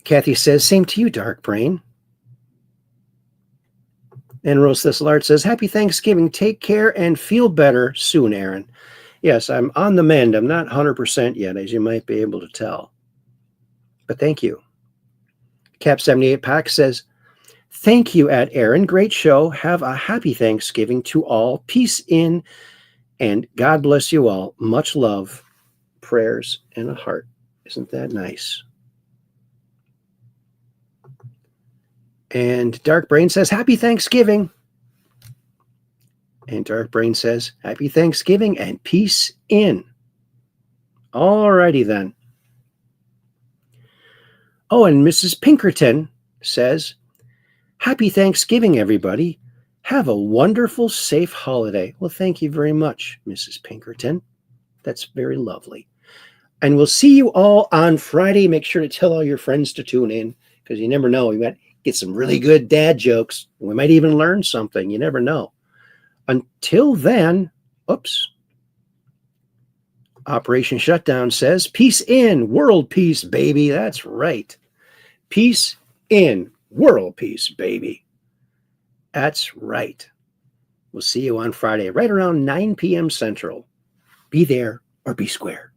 Kathy says, same to you, Dark Brain. And Rose Thistleart says, happy Thanksgiving. Take care and feel better soon, Aaron. Yes, I'm on the mend. I'm not 100% yet, as you might be able to tell. But thank you. Cap78 Pack says, thank you, Aaron. Great show. Have a happy Thanksgiving to all. Peace in, and God bless you all. Much love, prayers, and a heart. Isn't that nice? And Dark Brain says, happy Thanksgiving. And Dark Brain says, happy Thanksgiving and peace in. All righty then. Oh, and Mrs. Pinkerton says, happy Thanksgiving, everybody. Have a wonderful, safe holiday. Well, thank you very much, Mrs. Pinkerton. That's very lovely. And we'll see you all on Friday. Make sure to tell all your friends to tune in, because you never know. We might get some really good dad jokes. We might even learn something. You never know. Until then, oops. Operation Shutdown says, peace in, world peace, baby. That's right. Peace in, world peace, baby. That's right. We'll see you on Friday, right around 9 p.m. Central. Be there or be square.